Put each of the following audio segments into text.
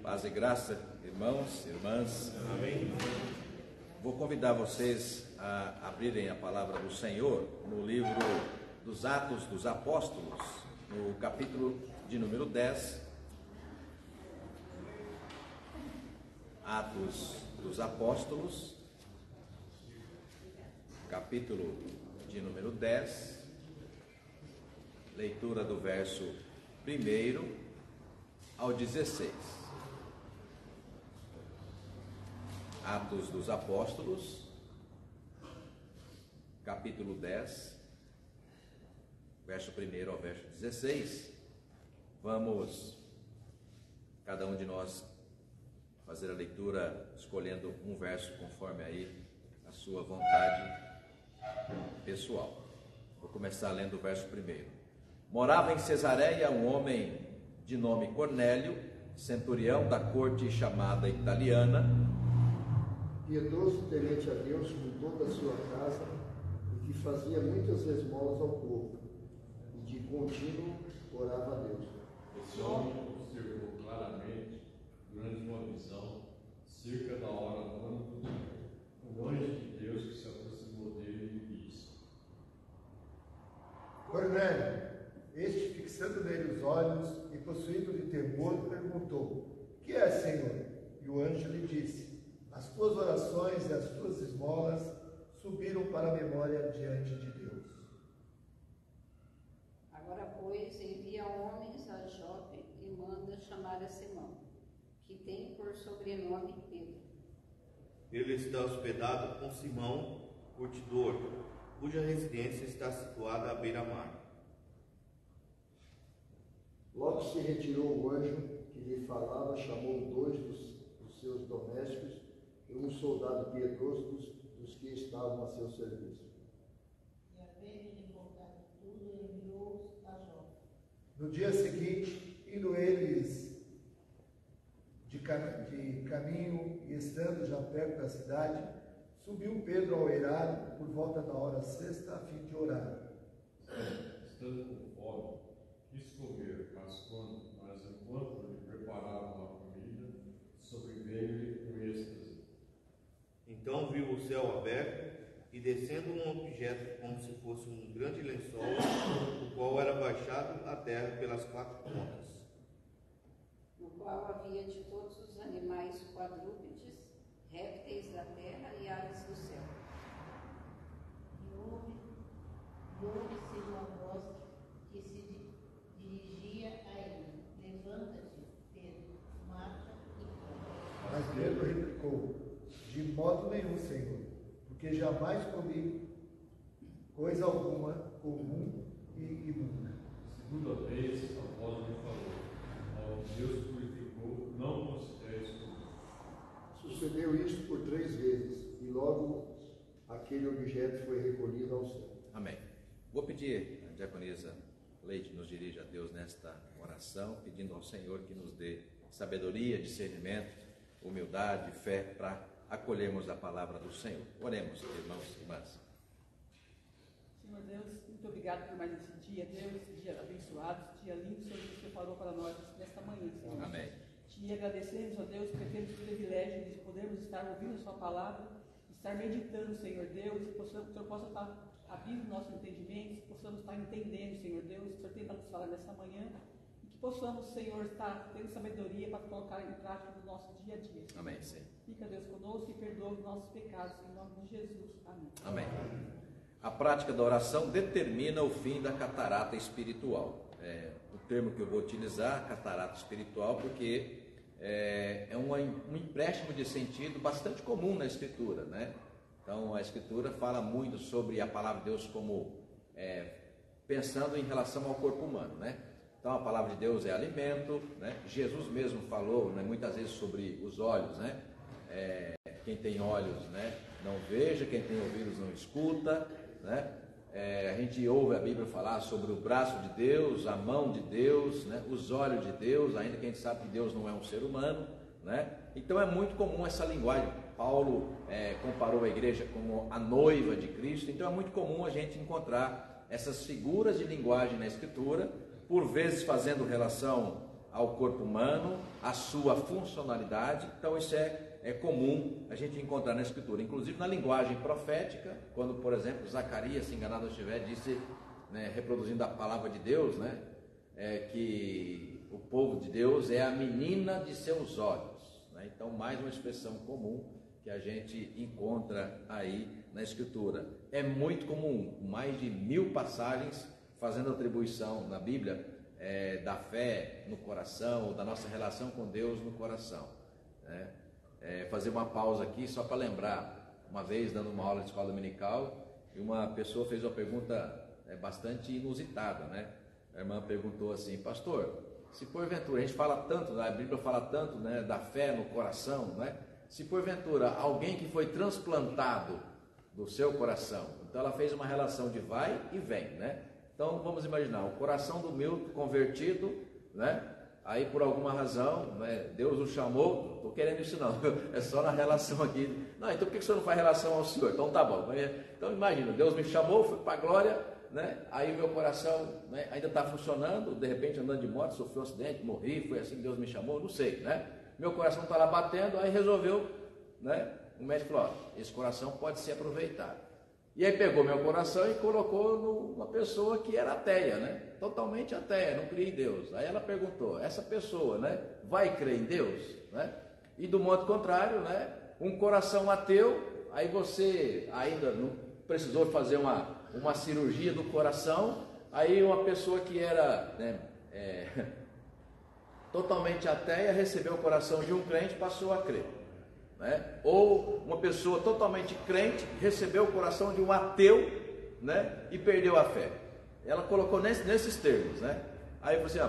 Paz e graça, irmãos, irmãs. Amém. Vou convidar vocês a abrirem a palavra do Senhor no livro dos Atos dos Apóstolos, no capítulo de número 10. Atos dos Apóstolos, capítulo de número 10, leitura do verso 1 ao 16. Atos dos Apóstolos, capítulo 10, verso 1 ao verso 16. Vamos, cada um de nós, fazer a leitura escolhendo um verso conforme aí a sua vontade pessoal. Vou começar lendo o verso 1. Morava em Cesareia um homem de nome Cornélio, centurião da corte chamada italiana, piedoso, temente a Deus com toda a sua casa, e que fazia muitas esmolas ao povo, e de contínuo orava a Deus. Esse homem observou claramente, durante uma visão, cerca da hora nona do dia, um anjo de Deus que se aproximou dele e disse: Cornélio, este, fixando nele os olhos e possuído de temor, perguntou: que é, Senhor? E o anjo lhe disse: as tuas orações e as tuas esmolas subiram para a memória diante de Deus. Agora, pois, envia homens a Jope e manda chamar a Simão, que tem por sobrenome Pedro. Ele está hospedado com Simão, curtidor, cuja residência está situada à beira-mar. Logo se retirou o anjo que lhe falava, chamou 2 dos seus domésticos e um soldado piedoso dos que estavam a seu serviço. E havendo-lhe contado tudo, enviou-os a Jope. No dia seguinte, indo eles de caminho e estando já perto da cidade, subiu Pedro ao eirado por volta da hora sexta, a fim de orar. Estando com fome, quis comer, mas enquanto lhe preparavam a comida, sobreveio-lhe um êxtase. Então viu o céu aberto e descendo um objeto como se fosse um grande lençol, o qual era baixado à terra pelas 4 pontas, No qual havia de todos os animais quadrúpedes, répteis da terra e aves do céu. E ouve-se uma voz que se dirigia a ele: levanta-te, Pedro, mata e come. Mas Pedro replicou: de modo nenhum, Senhor, porque jamais comi coisa alguma comum e imunda. Segunda vez, após lhe falou: ao que Deus purificou, não consideres comum. Sucedeu isto por 3 vezes, e logo aquele objeto foi recolhido ao céu. Amém. Vou pedir a diaconisa Leite nos dirija a Deus nesta oração, pedindo ao Senhor que nos dê sabedoria, discernimento, humildade, fé para acolhermos a palavra do Senhor. Oremos, irmãos e irmãs. Senhor Deus, muito obrigado por mais esse dia, Deus, esse dia abençoado, esse dia lindo, Senhor, que o Senhor preparou para nós nesta manhã, Senhor. Amém. Te agradecemos, ó Deus, porque temos o privilégio de podermos estar ouvindo a sua palavra, estar meditando, Senhor Deus, que o Senhor possa estar abrindo o nosso entendimento, que possamos estar entendendo, Senhor Deus, que o Senhor tem para nos falar nessa manhã, e que possamos, Senhor, estar tendo sabedoria para colocar em prática no nosso dia a dia. Senhor. Amém, Senhor. Fica, Deus, conosco e perdoa os nossos pecados, em nome de Jesus. Amém. Amém. A prática da oração determina o fim da catarata espiritual. O termo que eu vou utilizar, catarata espiritual, porque é um empréstimo de sentido bastante comum na Escritura, né? Então, a Escritura fala muito sobre a palavra de Deus como pensando em relação ao corpo humano, né? Então, a palavra de Deus é alimento, né? Jesus mesmo falou, né, muitas vezes sobre os olhos, né? Quem tem olhos, né, não veja, quem tem ouvidos não escuta, né? A gente ouve a Bíblia falar sobre o braço de Deus, a mão de Deus, né? Os olhos de Deus, ainda que a gente sabe que Deus não é um ser humano, né? Então é muito comum essa linguagem. Paulo comparou a igreja como a noiva de Cristo, então é muito comum a gente encontrar essas figuras de linguagem na Escritura, por vezes fazendo relação ao corpo humano, a sua funcionalidade. Então isso é comum a gente encontrar na Escritura, inclusive na linguagem profética, quando, por exemplo, Zacarias, se enganado eu estiver, disse, né, reproduzindo a palavra de Deus, né, que o povo de Deus é a menina de seus olhos, né? Então, mais uma expressão comum que a gente encontra aí na Escritura. É muito comum, mais de 1000 passagens fazendo atribuição na Bíblia da fé no coração, ou da nossa relação com Deus no coração, né? Fazer uma pausa aqui só para lembrar, uma vez dando uma aula de escola dominical, e uma pessoa fez uma pergunta bastante inusitada, né? A irmã perguntou assim: pastor, se porventura, a gente fala tanto, a Bíblia fala tanto, né, da fé no coração, né? Se porventura alguém que foi transplantado do seu coração, então ela fez uma relação de vai e vem, né? Então vamos imaginar, o coração do Milton convertido, né? Aí por alguma razão, né, Deus o chamou, não estou querendo isso não, é só na relação aqui. Não, então por que o senhor não faz relação ao Senhor? Então tá bom. Então imagina, Deus me chamou, fui para a glória, né? Aí o meu coração, né, ainda está funcionando, de repente andando de moto, sofri um acidente, morri, foi assim que Deus me chamou, não sei, né? Meu coração está lá batendo, aí resolveu, né? O médico falou: ó, esse coração pode ser aproveitado. E aí pegou meu coração e colocou numa pessoa que era ateia, né? Totalmente ateia, não cria em Deus. Aí ela perguntou: essa pessoa, né, vai crer em Deus, né? E do modo contrário, né, um coração ateu, aí você ainda não precisou fazer uma cirurgia do coração, aí uma pessoa que era, né, totalmente ateia recebeu o coração de um crente, passou a crer, né? Ou uma pessoa totalmente crente recebeu o coração de um ateu, né, e perdeu a fé. Ela colocou nesses termos, né? Aí você,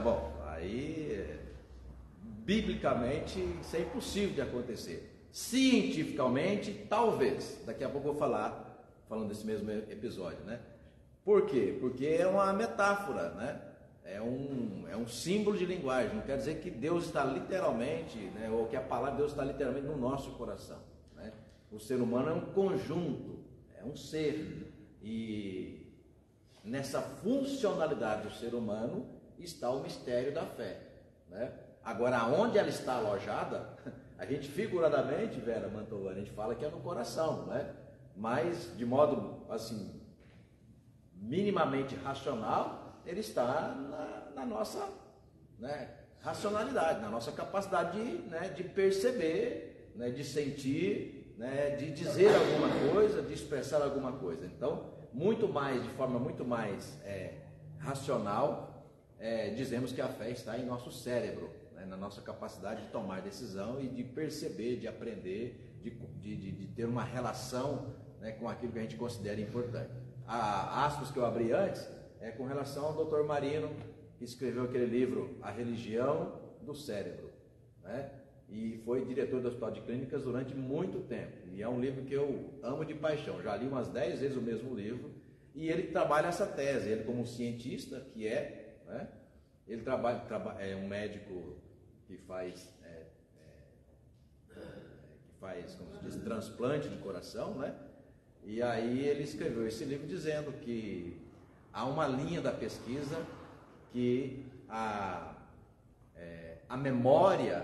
biblicamente isso é impossível de acontecer. Cientificamente, talvez. Daqui a pouco eu vou falando desse mesmo episódio, né? Por quê? Porque é uma metáfora, né? É um símbolo de linguagem. Não quer dizer que Deus está literalmente, né, ou que a palavra de Deus está literalmente no nosso coração, né? O ser humano é um conjunto, é um ser, e nessa funcionalidade do ser humano está o mistério da fé, né? Agora, onde ela está alojada, a gente figuradamente, Vera Mantovani, a gente fala que é no coração, né? Mas de modo assim minimamente racional, ele está na nossa, né, racionalidade, na nossa capacidade de perceber, né, de sentir, né, de dizer alguma coisa, de expressar alguma coisa. Então, de forma muito mais racional, dizemos que a fé está em nosso cérebro, né, na nossa capacidade de tomar decisão e de perceber, de aprender, de ter uma relação, né, com aquilo que a gente considera importante. A aspas que eu abri antes é com relação ao Dr. Marino, que escreveu aquele livro A Religião do Cérebro, né? E foi diretor do Hospital de Clínicas durante muito tempo, e é um livro que eu amo de paixão, já li umas 10 vezes o mesmo livro, e ele trabalha essa tese, ele como cientista que né? Ele é um médico que faz como se diz, transplante de coração, né? E aí ele escreveu esse livro dizendo que há uma linha da pesquisa que a memória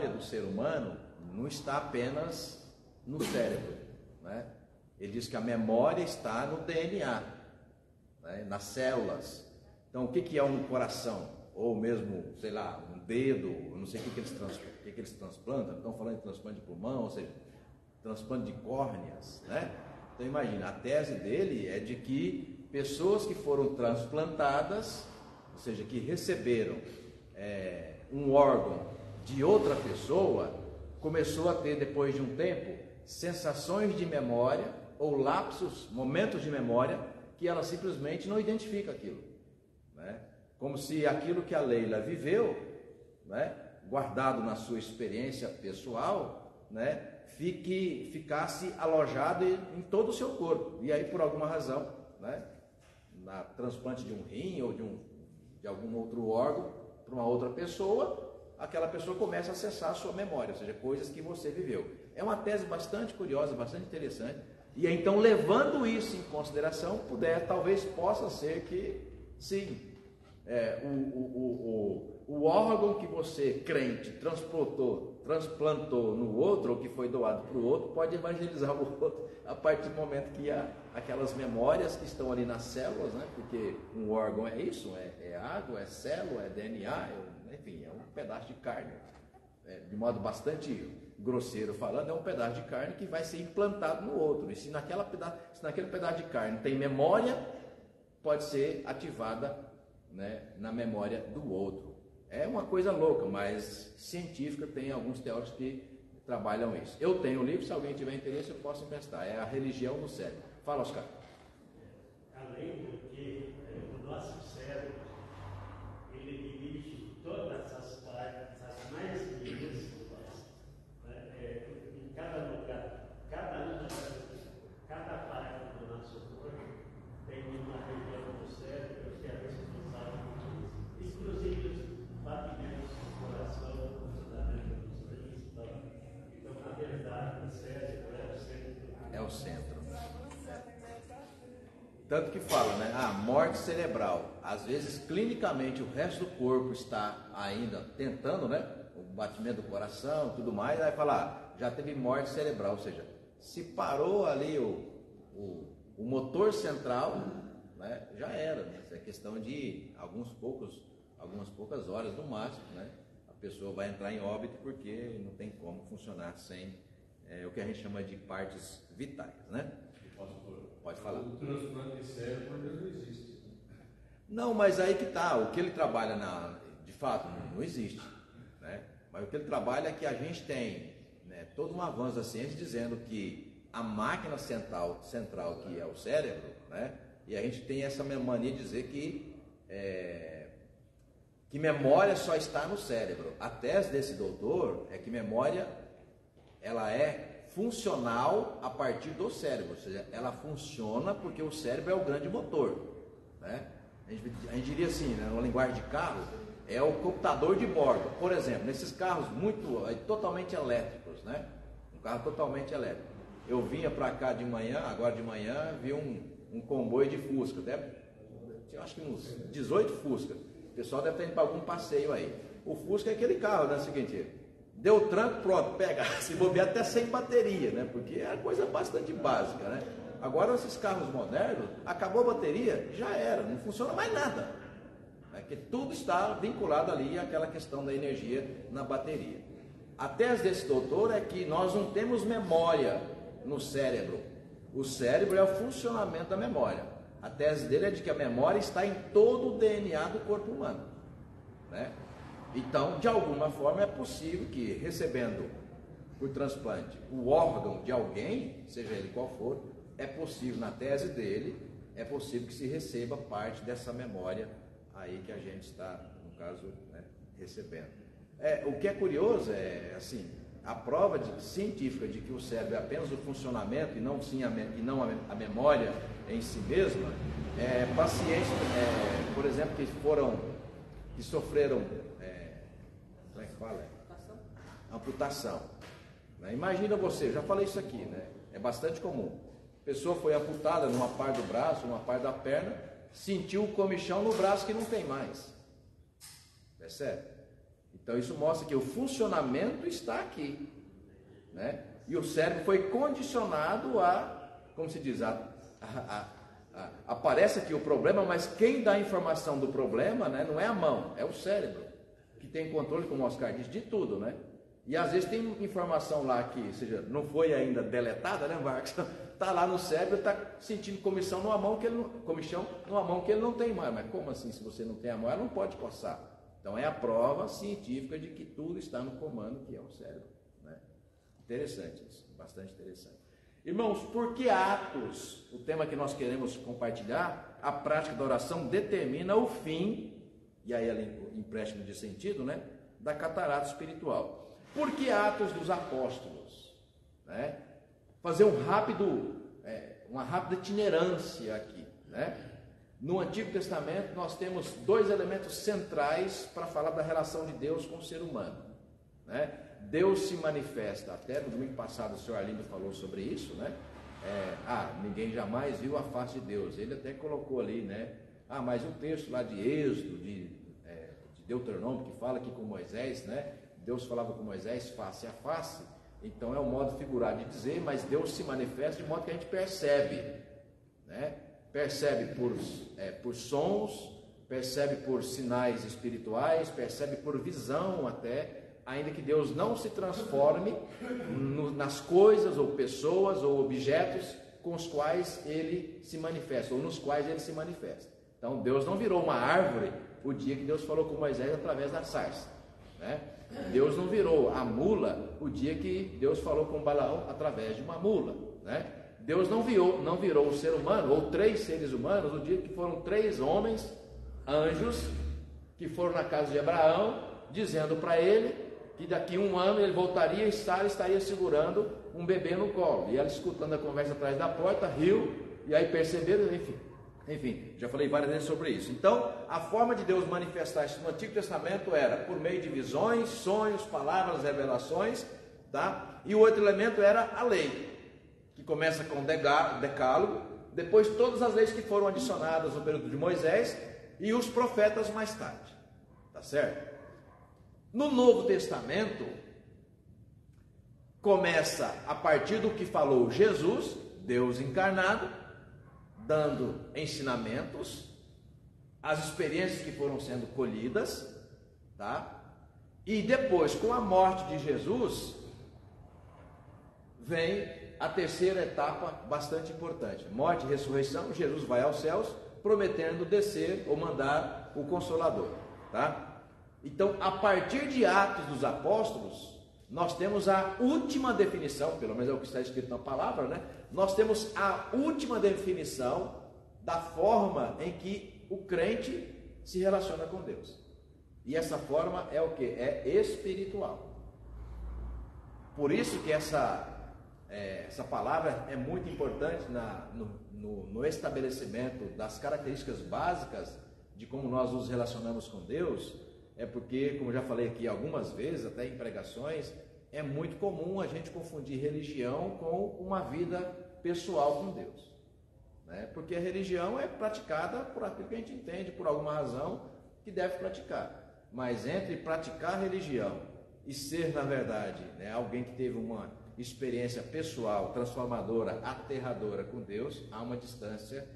do ser humano não está apenas no cérebro, né? Ele diz que a memória está no DNA, né? Nas células. Então, o que é um coração? Ou mesmo, sei lá, um dedo, eu não sei o que eles transplantam. Estão falando de transplante de pulmão, ou seja, transplante de córneas, né? Então imagina, a tese dele é de que pessoas que foram transplantadas, ou seja, que receberam um órgão de outra pessoa, começou a ter, depois de um tempo, sensações de memória ou lapsos, momentos de memória, que ela simplesmente não identifica aquilo, né? Como se aquilo que a Leila viveu, né, guardado na sua experiência pessoal, né, ficasse alojado em todo o seu corpo. E aí, por alguma razão, né, na transplante de um rim ou de algum outro órgão para uma outra pessoa, aquela pessoa começa a acessar a sua memória, ou seja, coisas que você viveu. É uma tese bastante curiosa, bastante interessante. E então, levando isso em consideração, talvez possa ser que, sim, o órgão que você, crente, transplantou no outro, ou que foi doado para o outro, pode evangelizar o outro a partir do momento que há aquelas memórias que estão ali nas células, né? Porque um órgão é isso, é água, é célula, é DNA, enfim, é um pedaço de carne. De modo bastante grosseiro falando, é um pedaço de carne que vai ser implantado no outro. E se naquele pedaço de carne tem memória, pode ser ativada, né, na memória do outro. É uma coisa louca, mas científica. Tem alguns teóricos que trabalham isso. Eu tenho um livro, se alguém tiver interesse eu posso emprestar. É A Religião do Cérebro. Fala, Oscar. Além do que o nosso cérebro, ele dirige todas as partes, as mais minúsculas, em cada lugar, cada parte do nosso corpo tem uma região do cérebro que é responsável por isso. Inclusive os batimentos do coração, o funcionamento dos rins. Então, na verdade, o cérebro é o centro. É o centro. Tanto que fala, né? Morte cerebral. Às vezes, clinicamente, o resto do corpo está ainda tentando, né? O batimento do coração, tudo mais. Aí fala, já teve morte cerebral. Ou seja, se parou ali o motor central, né? Já era. Né? É questão de algumas poucas horas no máximo, né? A pessoa vai entrar em óbito porque não tem como funcionar sem o que a gente chama de partes vitais, né? Pode falar. O transplante de cérebro não existe. Não, mas aí que está. O que ele trabalha de fato não existe, né? Mas o que ele trabalha é que a gente tem, né, todo um avanço da ciência dizendo que a máquina central que é o cérebro, né? E a gente tem essa mania de dizer que memória só está no cérebro. A tese desse doutor é que memória ela é funcional a partir do cérebro, ou seja, ela funciona porque o cérebro é o grande motor, né? A gente diria assim, né, numa linguagem de carro, é o computador de bordo. Por exemplo, nesses carros totalmente elétricos, né? Um carro totalmente elétrico. Eu vinha para cá agora de manhã, vi um comboio de Fusca, eu acho que uns 18 Fusca. O pessoal deve estar indo para algum passeio aí. O Fusca é aquele carro, né? Seguinte, deu tranco, pronto, pega, se bobear até sem bateria, né? Porque é coisa bastante básica, né? Agora, esses carros modernos, acabou a bateria, já era, não funciona mais nada. Porque tudo está vinculado ali àquela questão da energia na bateria. A tese desse doutor é que nós não temos memória no cérebro. O cérebro é o funcionamento da memória. A tese dele é de que a memória está em todo o DNA do corpo humano, né? Então, de alguma forma, é possível que, recebendo por transplante o órgão de alguém, seja ele qual for, é possível, na tese dele, é possível que se receba parte dessa memória aí que a gente está, no caso, né, recebendo. O que é curioso é, assim, a prova científica de que o cérebro é apenas o funcionamento e não a memória em si mesma, pacientes, por exemplo, que sofreram como é que fala? Amputação. Né? Imagina você, eu já falei isso aqui, né? É bastante comum. A pessoa foi amputada numa parte do braço, numa parte da perna, sentiu o comichão no braço que não tem mais. Percebe? Então isso mostra que o funcionamento está aqui, né? E o cérebro foi condicionado como se diz, aparece aqui o problema, mas quem dá a informação do problema, né, não é a mão, é o cérebro, que tem controle, como o Oscar disse, de tudo, né? E às vezes tem informação lá que, ou seja, não foi ainda deletada, né, Marcos? Está lá no cérebro, está sentindo comichão numa mão que ele não tem mais. Mas como assim, se você não tem a mão, ela não pode coçar. Então é a prova científica de que tudo está no comando, que é o cérebro, né? Interessante isso, bastante interessante. Irmãos, por que Atos, o tema que nós queremos compartilhar, a prática da oração determina o fim, e aí ela empréstimo de sentido, né, da catarata espiritual. Por que Atos dos Apóstolos? Né? Fazer uma rápida itinerância aqui, né? No Antigo Testamento nós temos dois elementos centrais para falar da relação de Deus com o ser humano, né? Deus se manifesta, até no domingo passado o senhor Arlindo falou sobre isso, né? Ninguém jamais viu a face de Deus. Ele até colocou ali, né, Ah, mas o texto lá de Êxodo, de Deuteronômio, que fala aqui com Moisés, né? Deus falava com Moisés face a face. Então é um modo figurado de dizer, mas Deus se manifesta de modo que a gente percebe, né? Percebe por sons, percebe por sinais espirituais, percebe por visão até, ainda que Deus não se transforme nas coisas ou pessoas ou objetos com os quais ele se manifesta, ou nos quais ele se manifesta. Então Deus não virou uma árvore o dia que Deus falou com Moisés através da sarça, né? Deus não virou a mula o dia que Deus falou com Balaão através de uma mula, né? Deus não virou o ser humano, ou 3 seres humanos, no dia que foram 3 homens, anjos, que foram na casa de Abraão, dizendo para ele que daqui 1 ano ele voltaria e estaria segurando um bebê no colo. E ela, escutando a conversa atrás da porta, riu, e aí perceberam, enfim, já falei várias vezes sobre isso. Então, a forma de Deus manifestar isso no Antigo Testamento era por meio de visões, sonhos, palavras, revelações, tá? E o outro elemento era a lei, que começa com o decálogo, depois todas as leis que foram adicionadas no período de Moisés e os profetas mais tarde, tá certo? No Novo Testamento, começa a partir do que falou Jesus, Deus encarnado, dando ensinamentos, as experiências que foram sendo colhidas, tá? E depois, com a morte de Jesus, vem a terceira etapa bastante importante. Morte e ressurreição, Jesus vai aos céus, prometendo descer ou mandar o Consolador, tá? Então, a partir de Atos dos Apóstolos, nós temos a última definição, pelo menos é o que está escrito na palavra, né? Nós temos a última definição da forma em que o crente se relaciona com Deus. E essa forma é o que? É espiritual. Por isso que essa palavra é muito importante no estabelecimento das características básicas de como nós nos relacionamos com Deus. É porque, como já falei aqui algumas vezes, até em pregações, é muito comum a gente confundir religião com uma vida pessoal com Deus, né? Porque a religião é praticada por aquilo que a gente entende, por alguma razão, que deve praticar. Mas entre praticar a religião e ser, na verdade, né, alguém que teve uma experiência pessoal, transformadora, aterradora com Deus, há uma distância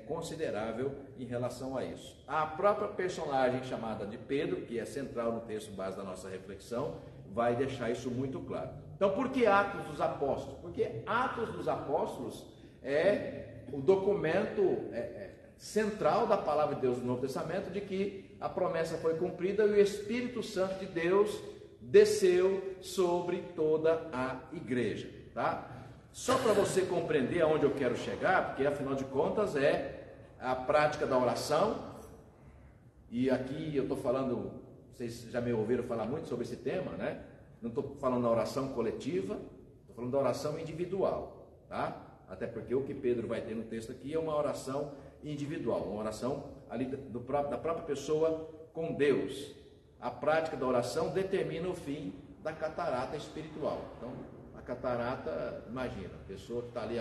considerável em relação a isso. A própria personagem chamada de Pedro, que é central no texto base da nossa reflexão, vai deixar isso muito claro. Então, por que Atos dos Apóstolos? Porque Atos dos Apóstolos é o documento central da palavra de Deus no Novo Testamento, de que a promessa foi cumprida e o Espírito Santo de Deus desceu sobre toda a igreja, tá? Só para você compreender aonde eu quero chegar, porque afinal de contas é a prática da oração, e aqui eu estou falando, vocês já me ouviram falar muito sobre esse tema, né? Não estou falando da oração coletiva, estou falando da oração individual, tá? Até porque o que Pedro vai ter no texto aqui é uma oração individual, uma oração ali da própria pessoa com Deus. A prática da oração determina o fim da catarata espiritual. Então, a catarata, imagina, a pessoa que está ali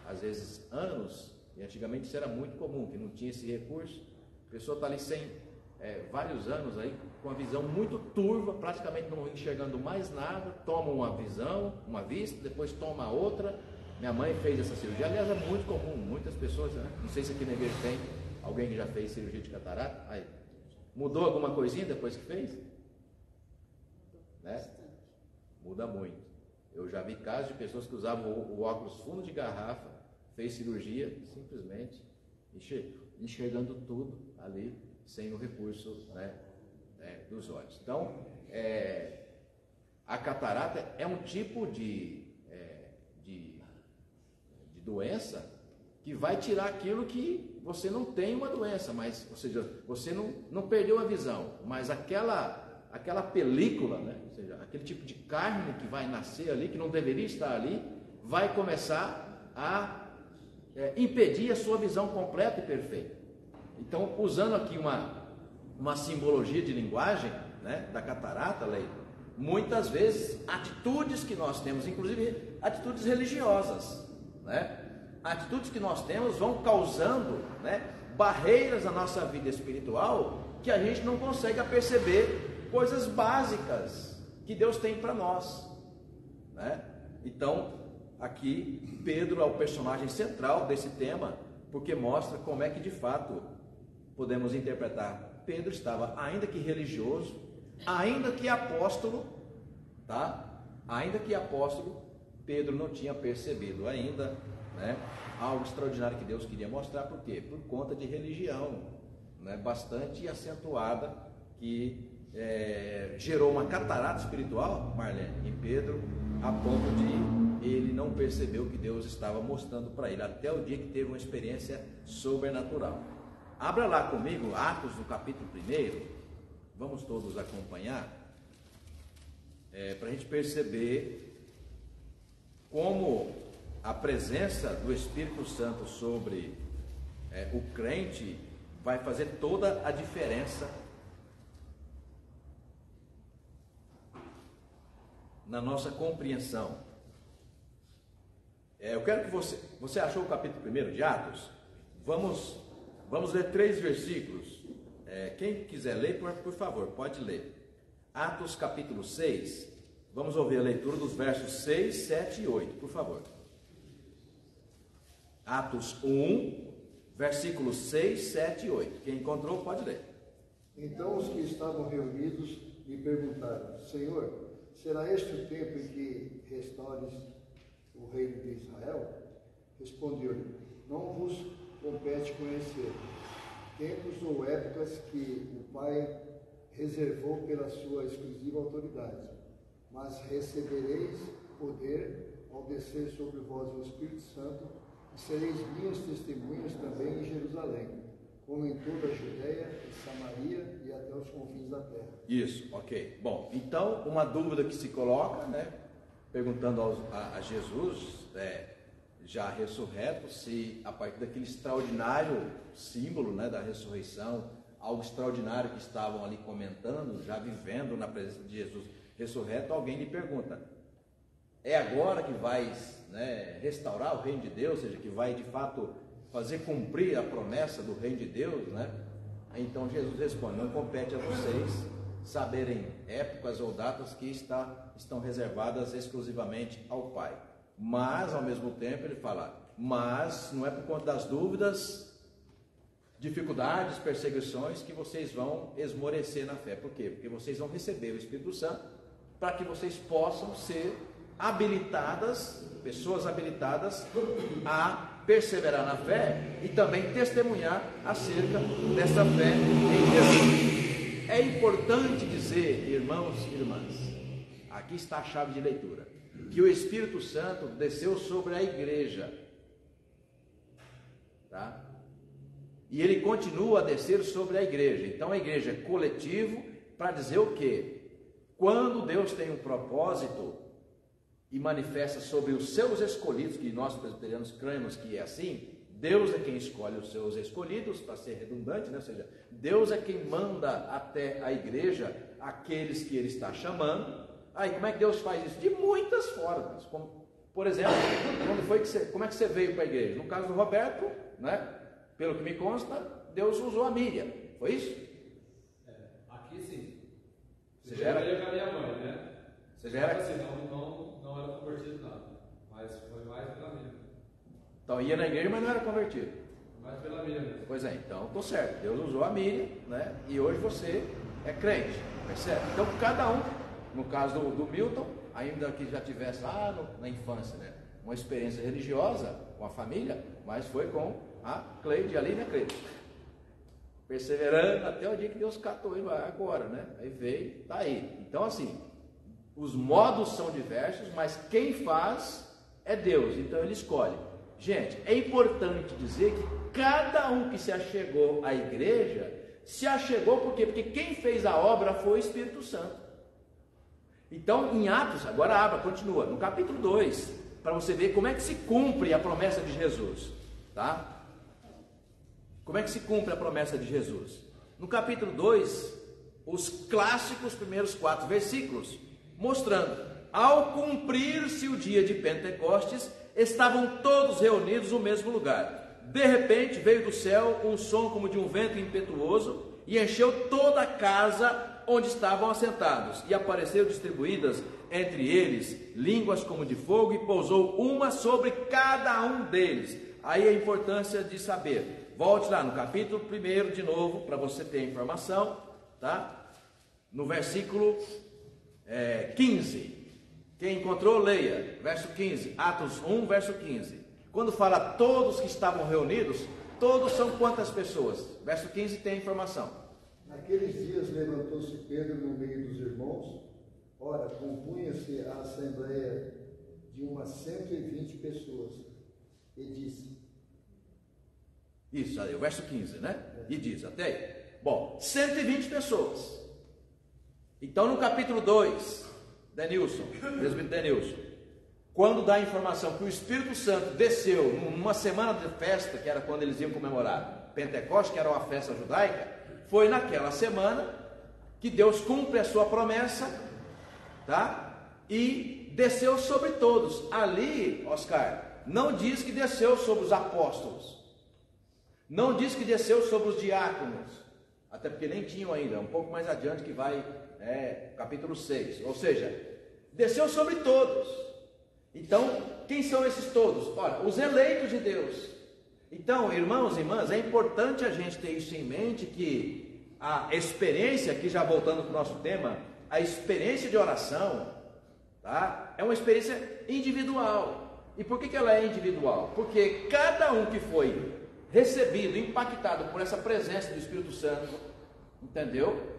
às vezes anos, e antigamente isso era muito comum, que não tinha esse recurso, a pessoa está ali sem vários anos aí, com a visão muito turva, praticamente não enxergando mais nada, toma uma vista, depois toma outra. Minha mãe fez essa cirurgia, aliás é muito comum, muitas pessoas, né? Não sei se aqui na igreja tem alguém que já fez cirurgia de catarata. Aí, mudou alguma coisinha depois que fez? Né? Muda muito. Eu já vi casos de pessoas que usavam o óculos fundo de garrafa, fez cirurgia, simplesmente enxergando tudo ali, sem o recurso, né, dos olhos. Então, a catarata é um tipo de doença que vai tirar aquilo que você não tem uma doença, mas, ou seja, você não perdeu a visão, mas aquela película, né, ou seja, aquele tipo de carne que vai nascer ali, que não deveria estar ali, vai começar a impedir a sua visão completa e perfeita. Então, usando aqui uma simbologia de linguagem, né, da catarata, Leila, muitas vezes atitudes que nós temos, inclusive atitudes religiosas, né, atitudes que nós temos vão causando, né, barreiras na nossa vida espiritual que a gente não consegue perceber coisas básicas que Deus tem para nós, né? Então, aqui Pedro é o personagem central desse tema, porque mostra como é que de fato podemos interpretar. Pedro estava, ainda que religioso, ainda que apóstolo, tá? Ainda que apóstolo, Pedro não tinha percebido ainda, né, algo extraordinário que Deus queria mostrar. Por quê? Por conta de religião, né, bastante acentuada, que gerou uma catarata espiritual, Marlene, em Pedro, a ponto de ele não perceber o que Deus estava mostrando para ele, até o dia que teve uma experiência sobrenatural. Abra lá comigo Atos, no capítulo 1, vamos todos acompanhar, para a gente perceber como a presença do Espírito Santo sobre o crente vai fazer toda a diferença na nossa compreensão. Eu quero que você achou o capítulo 1 de Atos? Vamos ler 3 versículos. Quem quiser ler, por favor, pode ler. Atos capítulo 6, vamos ouvir a leitura dos versos 6, 7 e 8, por favor. Atos 1, versículos 6, 7 e 8. Quem encontrou, pode ler. Então os que estavam reunidos lhe perguntaram: Senhor, será este o tempo em que restaures o reino de Israel? Respondeu-lhe: não vos compete conhecer tempos ou épocas que o Pai reservou pela sua exclusiva autoridade, mas recebereis poder ao descer sobre vós o Espírito Santo, e sereis minhas testemunhas também em Jerusalém, como em toda a Judéia e Samaria e até os confins da terra. Isso, ok. Bom, então, uma dúvida que se coloca, né, perguntando a Jesus, já ressurreto, se a partir daquele extraordinário símbolo, né, da ressurreição, algo extraordinário que estavam ali comentando, já vivendo na presença de Jesus ressurreto, alguém lhe pergunta: é agora que vais, né, restaurar o reino de Deus, ou seja, que vai de fato fazer cumprir a promessa do reino de Deus, né? Então Jesus responde: não compete a vocês saberem épocas ou datas que estão reservadas exclusivamente ao Pai. Mas, ao mesmo tempo, ele fala: mas não é por conta das dúvidas, dificuldades, perseguições que vocês vão esmorecer na fé. Por quê? Porque vocês vão receber o Espírito Santo para que vocês possam ser habilitadas, pessoas habilitadas a perseverar na fé e também testemunhar acerca dessa fé em Deus. É importante dizer, irmãos e irmãs, aqui está a chave de leitura, que o Espírito Santo desceu sobre a igreja, tá? E ele continua a descer sobre a igreja. Então a igreja é coletivo, para dizer o quê? Quando Deus tem um propósito e manifesta sobre os seus escolhidos, que nós presbiterianos cremos que é assim, Deus é quem escolhe os seus escolhidos, para ser redundante, né? Ou seja, Deus é quem manda até a igreja aqueles que ele está chamando. Aí, como é que Deus faz isso? De muitas formas. Como, por exemplo, como é que você veio para a igreja? No caso do Roberto, né? Pelo que me consta, Deus usou a Miriam. Foi isso? Aqui sim. Você já era com a minha mãe, né? Você já era? Assim, não era convertido nada. Mas foi mais pela Miriam. Então ia na igreja, mas não era convertido. Mais pela Miriam mesmo. Pois é, então estou certo. Deus usou a Miriam, né? E hoje você é crente. Percebe? Então cada um, no caso do Milton, ainda que já tivesse lá na infância, né, uma experiência religiosa com a família, mas foi com a Cleide ali, né, Cleide? Perseverando até o dia que Deus catou ele agora, né? Aí veio, tá aí. Então assim, os modos são diversos, mas quem faz é Deus, então ele escolhe. Gente, é importante dizer que cada um que se achegou à igreja, se achegou por quê? Porque quem fez a obra foi o Espírito Santo. Então, em Atos, agora abra, continua, no capítulo 2, para você ver como é que se cumpre a promessa de Jesus, tá? Como é que se cumpre a promessa de Jesus? No capítulo 2, os clássicos primeiros 4 versículos, mostrando: ao cumprir-se o dia de Pentecostes, estavam todos reunidos no mesmo lugar. De repente veio do céu um som como de um vento impetuoso e encheu toda a casa onde estavam assentados, e apareceram distribuídas entre eles línguas como de fogo, e pousou uma sobre cada um deles. Aí a importância de saber. Volte lá no capítulo 1 de novo, para você ter a informação, tá? No versículo 15. Quem encontrou, leia. Verso 15, Atos 1, verso 15. Quando fala todos que estavam reunidos, todos são quantas pessoas? Verso 15 tem a informação. Naqueles dias levantou-se Pedro no meio dos irmãos. Ora, compunha-se a assembleia de umas 120 pessoas. E disse... Isso, aí, o verso 15, né? E diz, até aí. Bom, 120 pessoas. Então, no capítulo 2, presbítero Denilson, quando dá a informação que o Espírito Santo desceu numa semana de festa, que era quando eles iam comemorar Pentecostes, que era uma festa judaica, foi naquela semana que Deus cumpre a sua promessa, tá? E desceu sobre todos. Ali, Oscar, não diz que desceu sobre os apóstolos, não diz que desceu sobre os diáconos, até porque nem tinham ainda, um pouco mais adiante que vai, capítulo 6, ou seja, desceu sobre todos. Então, quem são esses todos? Ora, os eleitos de Deus. Então, irmãos e irmãs, é importante a gente ter isso em mente, que a experiência, aqui já voltando para o nosso tema, a experiência de oração, tá? É uma experiência individual. E por que ela é individual? Porque cada um que foi recebido, impactado por essa presença do Espírito Santo, entendeu?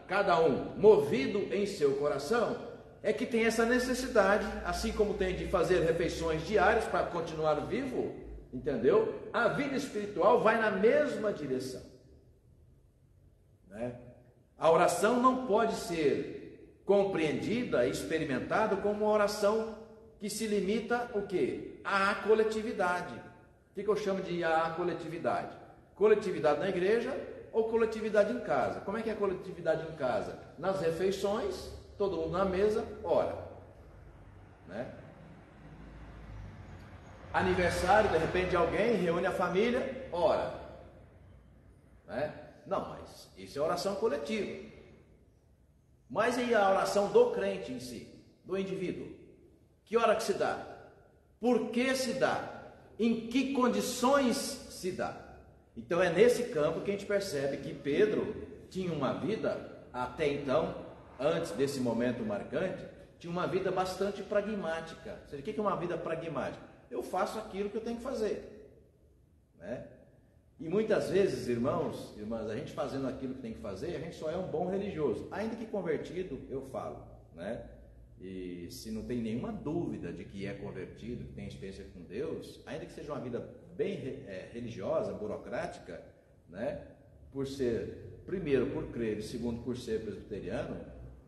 Cada um movido em seu coração, é que tem essa necessidade, assim como tem de fazer refeições diárias para continuar vivo, entendeu? A vida espiritual vai na mesma direção, né? A oração não pode ser compreendida e experimentada como uma oração que se limita o quê? À coletividade. O que eu chamo de a coletividade? Coletividade na igreja ou coletividade em casa? Como é que é a coletividade em casa? Nas refeições, todo mundo na mesa, ora, né? Aniversário, de repente de alguém, reúne a família, ora, né? Não, mas isso é oração coletiva. Mas e a oração do crente em si, do indivíduo? Que hora que se dá? Por que se dá? Em que condições se dá? Então é nesse campo que a gente percebe que Pedro tinha uma vida, até então, antes desse momento marcante, tinha uma vida bastante pragmática. Ou seja, o que é uma vida pragmática? Eu faço aquilo que eu tenho que fazer, né? E muitas vezes, irmãos, irmãs, a gente fazendo aquilo que tem que fazer, a gente só é um bom religioso, ainda que convertido, eu falo, né? E se não tem nenhuma dúvida de que é convertido, que tem experiência com Deus, ainda que seja uma vida bem religiosa, burocrática, né? Por ser, primeiro, por crer, e segundo, por ser presbiteriano,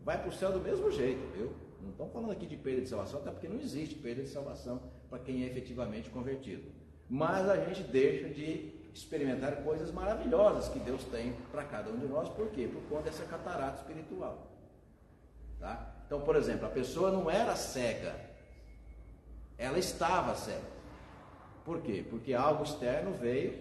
vai para o céu do mesmo jeito, viu? Não estamos falando aqui de perda de salvação, até porque não existe perda de salvação para quem é efetivamente convertido. Mas a gente deixa de experimentar coisas maravilhosas que Deus tem para cada um de nós. Por quê? Por conta dessa catarata espiritual, tá? Então, por exemplo, a pessoa não era cega, ela estava cega. Por quê? Porque algo externo veio,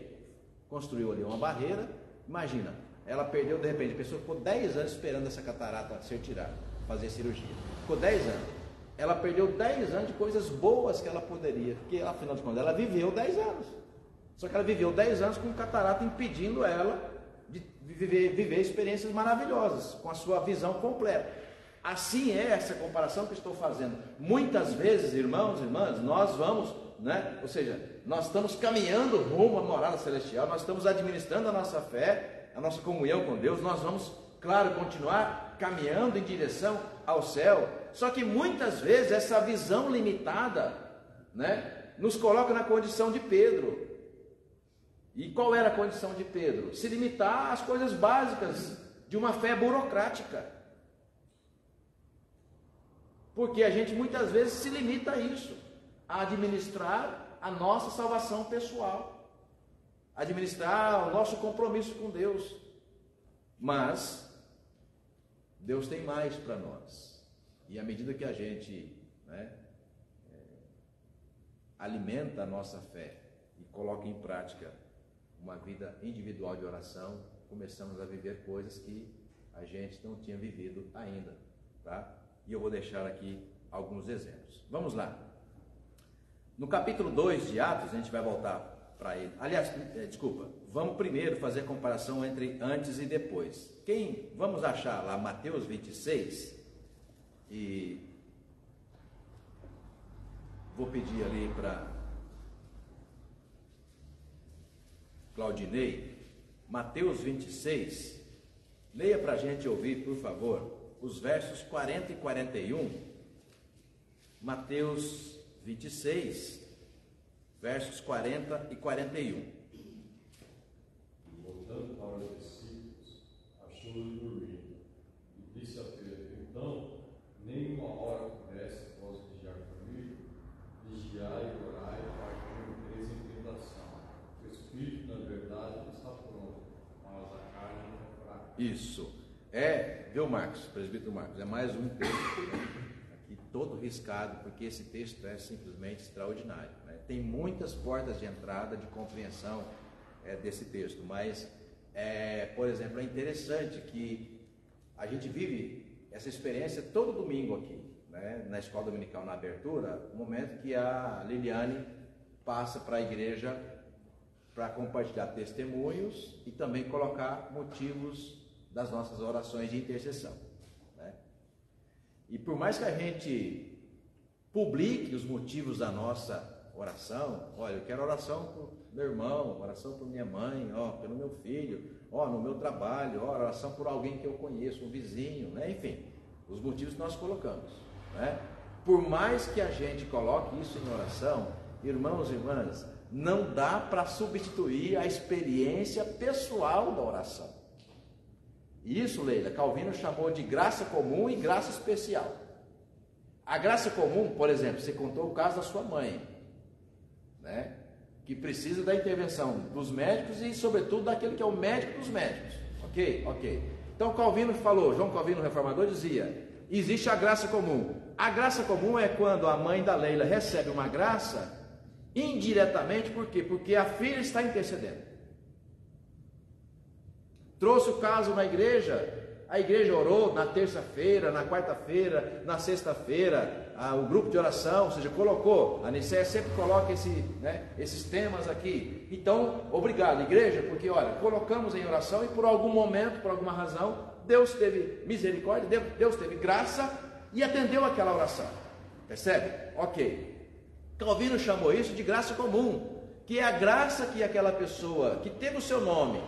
construiu ali uma barreira. Imagina, ela perdeu, de repente, a pessoa ficou 10 anos esperando essa catarata ser tirada, fazer cirurgia. Ficou 10 anos. Ela perdeu 10 anos de coisas boas que ela poderia, porque afinal de contas ela viveu 10 anos. Só que ela viveu 10 anos com catarata impedindo ela de viver experiências maravilhosas, com a sua visão completa. Assim é essa comparação que estou fazendo. Muitas vezes, irmãos e irmãs, nós vamos, né? Ou seja, nós estamos caminhando rumo à morada celestial, nós estamos administrando a nossa fé, a nossa comunhão com Deus, nós vamos, claro, continuar caminhando em direção ao céu. Só que muitas vezes essa visão limitada, né, nos coloca na condição de Pedro. E qual era a condição de Pedro? Se limitar às coisas básicas de uma fé burocrática. Porque a gente muitas vezes se limita a isso, a administrar a nossa salvação pessoal, administrar o nosso compromisso com Deus. Mas Deus tem mais para nós. E à medida que a gente, né, alimenta a nossa fé coloca em prática uma vida individual de oração, começamos a viver coisas que a gente não tinha vivido ainda, tá? E eu vou deixar aqui alguns exemplos. Vamos lá. No capítulo 2 de Atos, a gente vai voltar para ele. Aliás, vamos primeiro fazer a comparação entre antes e depois. Vamos achar lá Mateus 26 e vou pedir ali para Claudinei, Mateus 26, leia para a gente ouvir, por favor, os versos 40 e 41, Mateus 26, versos 40 e 41. Voltando para os discípulos, achou-os dormindo, e disse a Pedro: então, nem uma hora dessa após vigiar comigo, vigiai e orai para que não entreis em tentação. O espírito, na verdade, está pronto, mas a carne é fraca. Isso. Viu, Marcos, presbítero Marcos, é mais um texto, né, aqui todo riscado, porque esse texto é simplesmente extraordinário, né? Tem muitas portas de entrada, de compreensão desse texto, mas, por exemplo, é interessante que a gente vive essa experiência todo domingo aqui, né, na escola dominical, na abertura, o momento que a Liliane passa para a igreja para compartilhar testemunhos e também colocar motivos das nossas orações de intercessão, né? E por mais que a gente publique os motivos da nossa oração, olha, eu quero oração por meu irmão, oração por minha mãe, pelo meu filho, no meu trabalho, oração por alguém que eu conheço, um vizinho, né? Enfim, os motivos que nós colocamos, né? Por mais que a gente coloque isso em oração, irmãos e irmãs, não dá para substituir a experiência pessoal da oração. Isso, Leila, Calvino chamou de graça comum e graça especial. A graça comum, por exemplo, você contou o caso da sua mãe, né, que precisa da intervenção dos médicos e, sobretudo, daquele que é o médico dos médicos. Ok. Então, Calvino falou, João Calvino, reformador, dizia: existe a graça comum. A graça comum é quando a mãe da Leila recebe uma graça indiretamente, por quê? Porque a filha está intercedendo. Trouxe o caso na igreja, a igreja orou na terça-feira, na quarta-feira, na sexta-feira, o grupo de oração, ou seja, colocou, a Nicéia sempre coloca esses temas aqui. Então, obrigado igreja, porque olha, colocamos em oração e por algum momento, por alguma razão, Deus teve misericórdia, Deus teve graça e atendeu aquela oração, percebe? Ok. Calvino chamou isso de graça comum, que é a graça que aquela pessoa que teve o seu nome,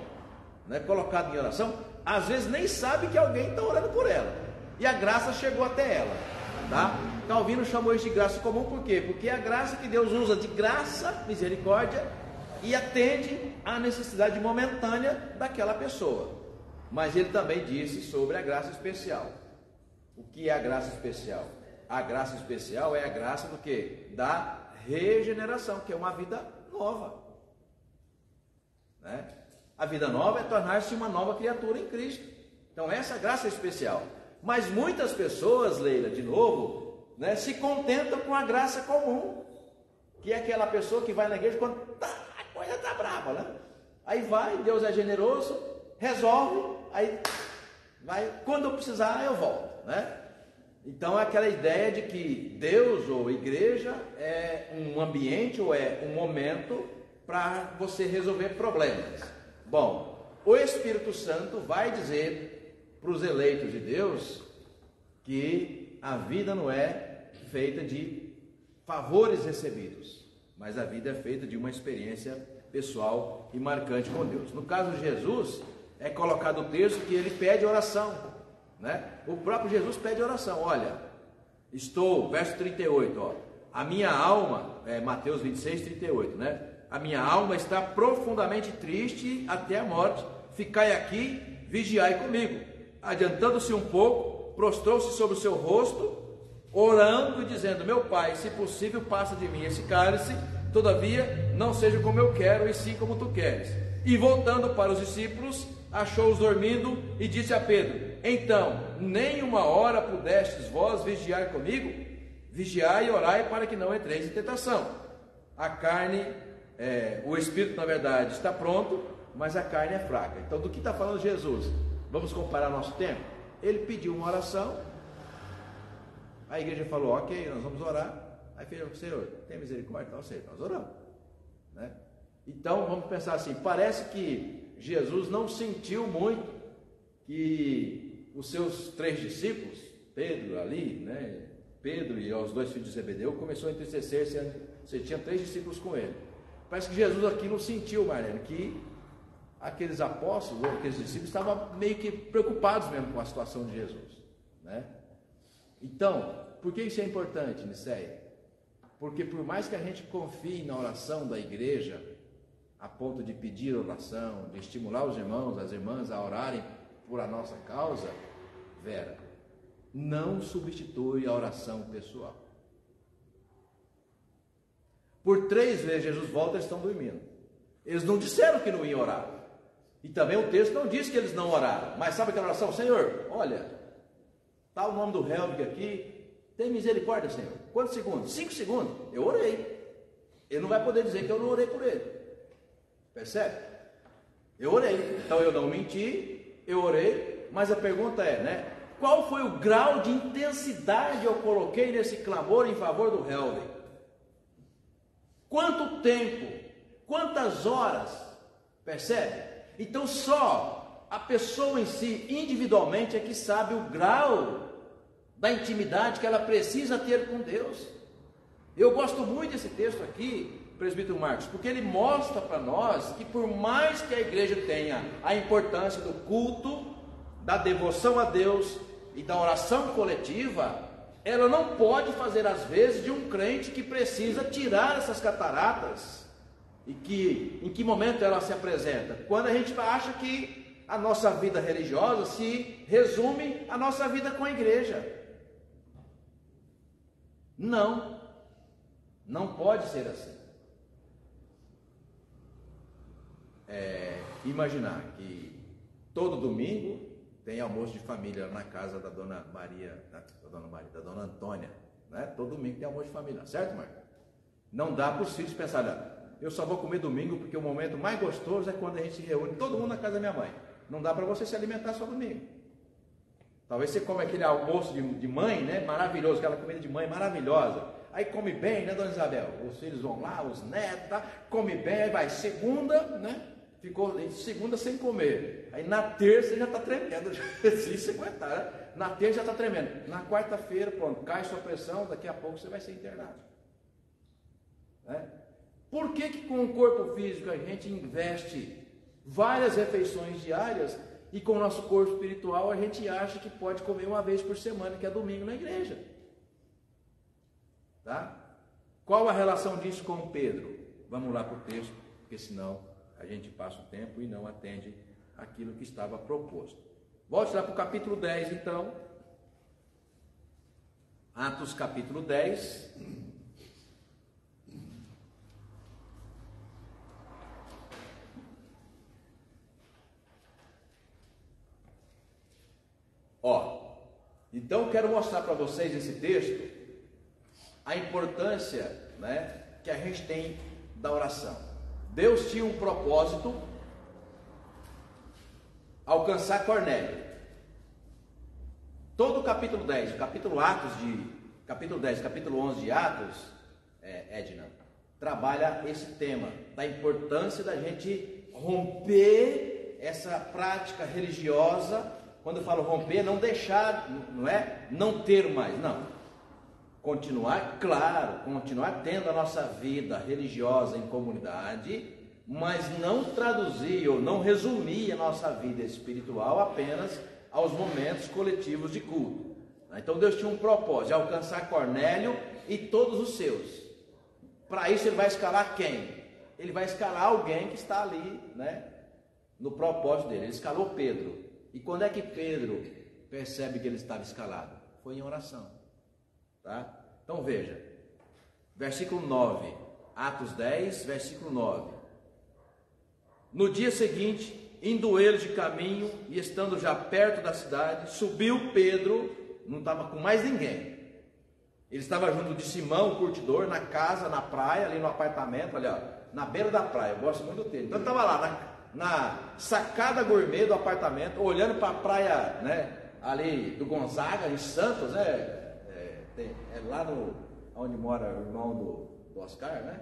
né, colocado em oração, às vezes nem sabe que alguém está orando por ela, e a graça chegou até ela, tá? Calvino chamou isso de graça comum, por quê? Porque é a graça que Deus usa de graça, misericórdia, e atende à necessidade momentânea daquela pessoa. Mas ele também disse sobre a graça especial. O que é a graça especial? A graça especial é a graça do quê? Da regeneração, que é uma vida nova, né? A vida nova é tornar-se uma nova criatura em Cristo. Então essa graça é especial. Mas muitas pessoas, Leila, de novo, né, se contentam com a graça comum, que é aquela pessoa que vai na igreja quando a coisa está brava, né? Aí vai, Deus é generoso, resolve, aí vai, quando eu precisar eu volto, né? Então é aquela ideia de que Deus ou igreja é um ambiente ou é um momento para você resolver problemas. Bom, o Espírito Santo vai dizer para os eleitos de Deus que a vida não é feita de favores recebidos, mas a vida é feita de uma experiência pessoal e marcante com Deus. No caso de Jesus, é colocado o texto que ele pede oração, né? O próprio Jesus pede oração. Olha, verso 38, a minha alma, Mateus 26, 38, né? A minha alma está profundamente triste até a morte. Ficai aqui, vigiai comigo. Adiantando-se um pouco, prostrou-se sobre o seu rosto, orando e dizendo: meu Pai, se possível, passa de mim esse cálice, todavia não seja como eu quero, e sim como tu queres. E voltando para os discípulos, achou-os dormindo e disse a Pedro: então, nem uma hora pudestes vós vigiar comigo? Vigiai e orai para que não entreis em tentação. A carne o espírito, na verdade, está pronto, mas a carne é fraca. Então, do que está falando Jesus? Vamos comparar nosso tempo? Ele pediu uma oração, a igreja falou, ok, nós vamos orar. Aí falou, Senhor, tem misericórdia? Então, Senhor, nós oramos, né? Então, vamos pensar assim, parece que Jesus não sentiu muito que os seus 3 discípulos, Pedro ali, né? Pedro e os 2 filhos de Zebedeu, começou a entristecer, você tinha 3 discípulos com ele. Parece que Jesus aqui não sentiu, Marlene, que aqueles apóstolos, ou aqueles discípulos, estavam meio que preocupados mesmo com a situação de Jesus, né? Então, por que isso é importante, Niceia? Porque por mais que a gente confie na oração da igreja, a ponto de pedir oração, de estimular os irmãos, as irmãs a orarem por a nossa causa, Vera, não substitui a oração pessoal. Por 3 vezes Jesus volta, eles estão dormindo. Eles não disseram que não iam orar. E também o texto não diz que eles não oraram. Mas sabe aquela oração? Senhor, olha, está o nome do Helvig aqui, tem misericórdia, Senhor. Quantos segundos? 5 segundos. Eu orei. Ele não vai poder dizer que eu não orei por ele. Percebe? Eu orei. Então eu não menti, eu orei. Mas a pergunta é, né? Qual foi o grau de intensidade que eu coloquei nesse clamor em favor do Helvig? Quanto tempo? Quantas horas? Percebe? Então só a pessoa em si, individualmente, é que sabe o grau da intimidade que ela precisa ter com Deus. Eu gosto muito desse texto aqui, presbítero Marcos, porque ele mostra para nós que por mais que a igreja tenha a importância do culto, da devoção a Deus e da oração coletiva, ela não pode fazer às vezes de um crente que precisa tirar essas cataratas. E em que momento ela se apresenta? Quando a gente acha que a nossa vida religiosa se resume à nossa vida com a igreja. Não, não pode ser assim. Imaginar que todo domingo tem almoço de família na casa da dona Maria, da dona Antônia, né? Todo domingo tem almoço de família, certo, Marco? Não dá para os filhos pensar, olha, eu só vou comer domingo porque o momento mais gostoso é quando a gente se reúne, todo mundo na casa da minha mãe. Não dá para você se alimentar só domingo. Talvez você come aquele almoço de mãe, né? Maravilhoso, aquela comida de mãe maravilhosa. Aí come bem, né, dona Isabel? Os filhos vão lá, os netos, tá? Come bem, aí vai segunda, né? Ficou segunda sem comer. Aí na terça já está tremendo. Se aguentar, né? Na terça já está tremendo. Na quarta-feira, pronto, cai sua pressão, daqui a pouco você vai ser internado. Né? Por que com o corpo físico a gente investe várias refeições diárias e com o nosso corpo espiritual a gente acha que pode comer uma vez por semana, que é domingo na igreja? Tá? Qual a relação disso com Pedro? Vamos lá para o texto, porque senão a gente passa o tempo e não atende aquilo que estava proposto. Volte lá para o capítulo 10, então. Atos capítulo 10. Então eu quero mostrar para vocês esse texto, a importância, né, que a gente tem da oração. Deus tinha um propósito, alcançar Cornélio. Todo o capítulo 10, capítulo 10, capítulo 11 de Atos, Edna, trabalha esse tema, da importância da gente romper essa prática religiosa. Quando eu falo romper, não deixar, não é não ter mais, não. Continuar, claro, continuar tendo a nossa vida religiosa em comunidade, mas não traduzir ou não resumir a nossa vida espiritual apenas aos momentos coletivos de culto. Então Deus tinha um propósito, de alcançar Cornélio e todos os seus. Para isso ele vai escalar quem? Ele vai escalar alguém que está ali, né, no propósito dele. Ele escalou Pedro. E quando é que Pedro percebe que ele estava escalado? Foi em oração. Tá? Então veja, versículo 9, Atos 10, versículo 9. No dia seguinte, indo eles de caminho e estando já perto da cidade, subiu Pedro, não estava com mais ninguém. Ele estava junto de Simão, o curtidor, na casa, na praia, ali no apartamento, ali, ó, na beira da praia, eu gosto muito do texto. Então ele estava lá na sacada gourmet do apartamento, olhando para a praia, né, ali do Gonzaga, em Santos, né? É lá onde mora o irmão do Oscar, né?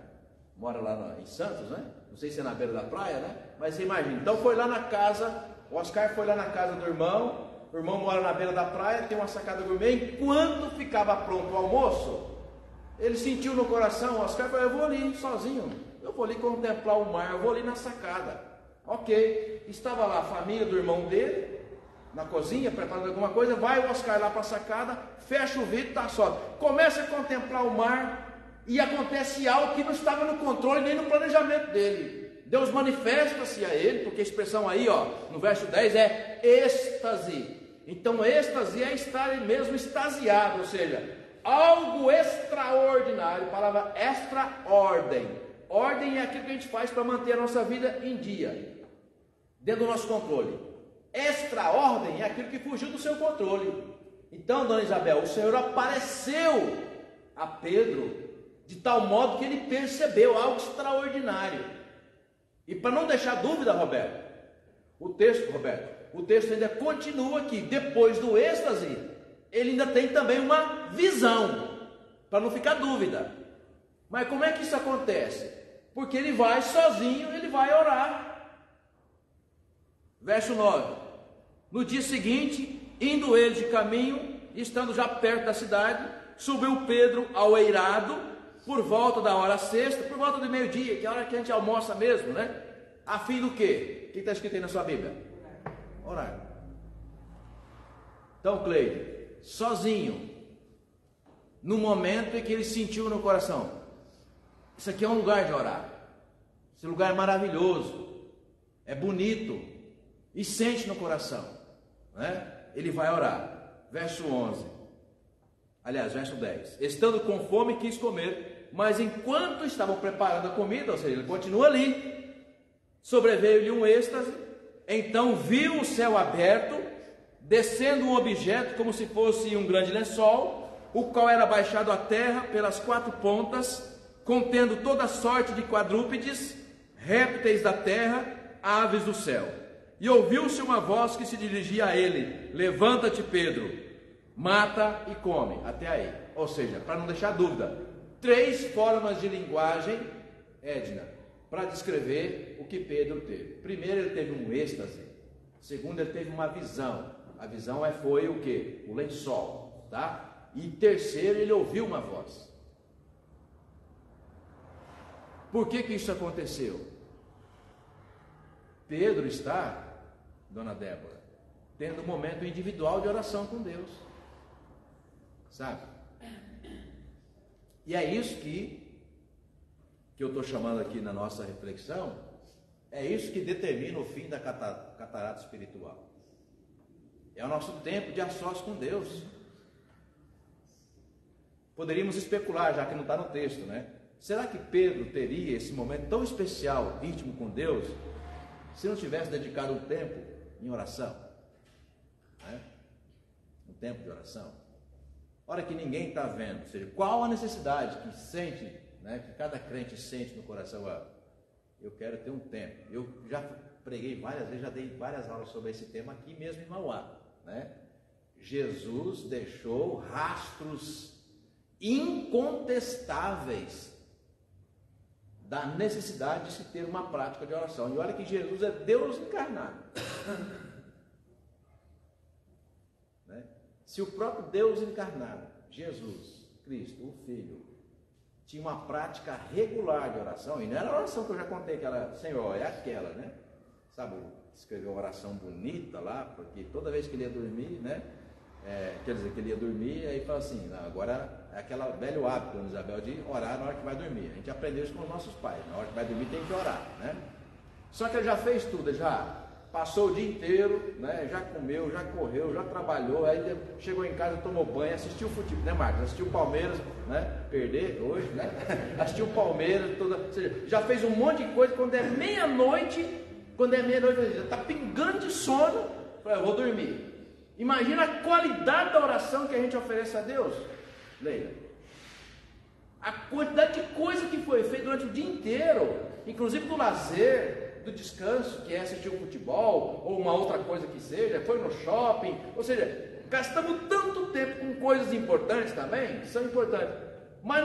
Mora lá em Santos, né? Não sei se é na beira da praia, né? Mas você imagina, então foi lá na casa, o Oscar foi lá na casa do irmão, o irmão mora na beira da praia, tem uma sacada gourmet. Enquanto ficava pronto o almoço, ele sentiu no coração, o Oscar falou: eu vou ali sozinho, eu vou ali contemplar o mar, eu vou ali na sacada. Ok, estava lá a família do irmão dele, na cozinha, preparando alguma coisa. Vai o Oscar lá para a sacada, fecha o vidro, está só, começa a contemplar o mar, e acontece algo que não estava no controle nem no planejamento dele. Deus manifesta-se a ele, porque a expressão aí, ó, no verso 10 é êxtase. Então êxtase é estar mesmo extasiado, ou seja, algo extraordinário. Palavra extra-ordem. Ordem é aquilo que a gente faz para manter a nossa vida em dia, dentro do nosso controle. Extra-ordem é aquilo que fugiu do seu controle. Então, dona Isabel, o Senhor apareceu a Pedro de tal modo que ele percebeu algo extraordinário. E para não deixar dúvida, Roberto, o texto ainda continua aqui. Depois do êxtase, ele ainda tem também uma visão, para não ficar dúvida. Mas como é que isso acontece? Porque ele vai sozinho, ele vai orar. Verso 9: no dia seguinte, indo ele de caminho, estando já perto da cidade, subiu Pedro ao eirado, por volta da hora sexta, por volta do meio-dia, que é a hora que a gente almoça mesmo, né? A fim do quê? O que está escrito aí na sua Bíblia? Orar. Então, Cleide, sozinho, no momento em que ele sentiu no coração, isso aqui é um lugar de orar, esse lugar é maravilhoso, é bonito, e sente no coração, né? Ele vai orar. Verso 11, aliás, verso 10: estando com fome, quis comer, mas enquanto estavam preparando a comida, ou seja, ele continua ali, sobreveio-lhe um êxtase. Então viu o céu aberto, descendo um objeto como se fosse um grande lençol, o qual era baixado à terra pelas quatro pontas, contendo toda sorte de quadrúpedes, répteis da terra, aves do céu. E ouviu-se uma voz que se dirigia a ele: levanta-te, Pedro, mata e come. Até aí. Ou seja, para não deixar dúvida, 3 formas de linguagem, Edna, para descrever o que Pedro teve. Primeiro, ele teve um êxtase. Segundo, ele teve uma visão. A visão foi o quê? O lençol, tá? E terceiro, ele ouviu uma voz. Por que isso aconteceu? Pedro está, dona Débora, tendo um momento individual de oração com Deus, sabe? E é isso que eu estou chamando aqui na nossa reflexão, é isso que determina o fim da catarata espiritual. É o nosso tempo de a sós com Deus. Poderíamos especular, já que não está no texto, né? Será que Pedro teria esse momento tão especial, íntimo com Deus, se não tivesse dedicado um tempo em oração? Né? Um tempo de oração. Hora que ninguém está vendo. Ou seja, qual a necessidade que sente, né, que cada crente sente no coração? Eu quero ter um tempo. Eu já preguei várias vezes, já dei várias aulas sobre esse tema aqui mesmo em Mauá, né? Jesus deixou rastros incontestáveis da necessidade de se ter uma prática de oração. E olha que Jesus é Deus encarnado. Né? Se o próprio Deus encarnado, Jesus Cristo, o Filho, tinha uma prática regular de oração, e não era a oração que eu já contei, aquela, Senhor, é aquela, né? Sabe, escreveu uma oração bonita lá, porque toda vez que ele ia dormir, né? Quer dizer, que ele ia dormir, aí fala assim, não, agora é aquele velho hábito, Dona Isabel, de orar na hora que vai dormir. A gente aprendeu isso com os nossos pais, na hora que vai dormir tem que orar, né? Só que ele já fez tudo, já passou o dia inteiro, né? Já comeu, já correu, já trabalhou, aí chegou em casa, tomou banho, assistiu o futebol, né, Marcos? Assistiu o Palmeiras, né? Perder hoje, né? Assistiu o Palmeiras, ou seja, já fez um monte de coisa. Quando é meia-noite, já está pingando de sono, eu vou dormir. Imagina a qualidade da oração que a gente oferece a Deus, Leila. A quantidade de coisa que foi feita durante o dia inteiro, inclusive do lazer, do descanso, que é assistir um futebol, ou uma outra coisa que seja, foi no shopping, ou seja, gastamos tanto tempo com coisas importantes também, que são importantes, mas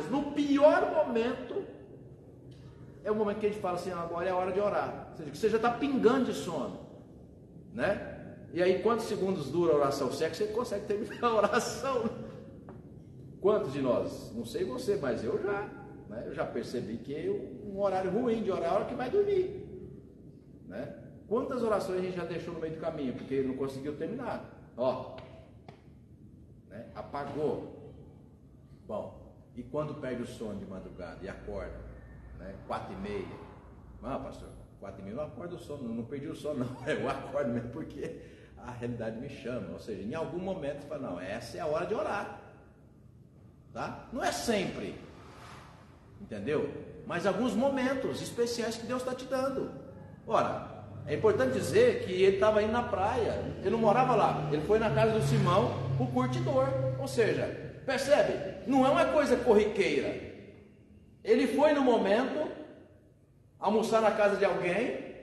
no pior momento, é o momento que a gente fala assim, agora é a hora de orar, ou seja, que você já está pingando de sono, né? E aí quantos segundos dura a oração? Se é que você consegue terminar a oração? Quantos de nós? Não sei você, mas eu já, né? Eu já percebi que um horário ruim de orar é a hora que vai dormir, né? Quantas orações a gente já deixou no meio do caminho, porque ele não conseguiu terminar, ó, né? Apagou. Bom, e quando perde o sono de madrugada e acorda, né? 4h30, pastor, 4h30 eu não acordo o sono, não perdi o sono não, eu acordo mesmo porque a realidade me chama, ou seja, em algum momento você fala, não, essa é a hora de orar, tá? Não é sempre, entendeu? Mas alguns momentos especiais que Deus está te dando. Ora, é importante dizer que ele estava indo na praia, ele não morava lá, ele foi na casa do Simão, o curtidor, ou seja, percebe? Não é uma coisa corriqueira, ele foi no momento, almoçar na casa de alguém,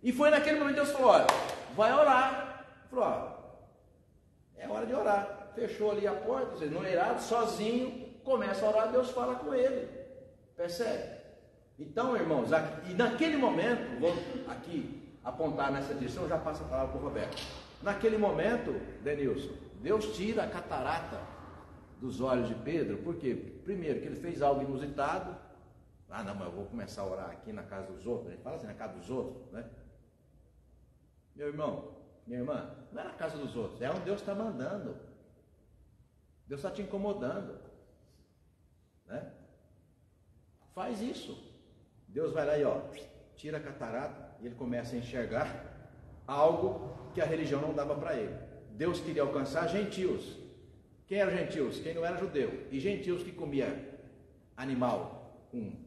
e foi naquele momento que Deus falou, olha, vai orar. Falou, ó, é hora de orar. Fechou ali a porta, ou seja, no eirado, sozinho, começa a orar, Deus fala com ele. Percebe? Então, irmãos, e naquele momento, vou aqui apontar nessa direção, já passo a palavra para o Roberto. Naquele momento, Denilson, Deus tira a catarata dos olhos de Pedro, porque, primeiro, que ele fez algo inusitado. Ah, não, mas eu vou começar a orar aqui na casa dos outros. Ele fala assim, na casa dos outros, né? Meu irmão, minha irmã, não é na casa dos outros, é onde Deus está mandando. Deus está te incomodando, né? Faz isso. Deus vai lá e ó, tira a catarata e ele começa a enxergar algo que a religião não dava para ele. Deus queria alcançar gentios. Quem eram gentios? Quem não era judeu. E gentios que comia animal com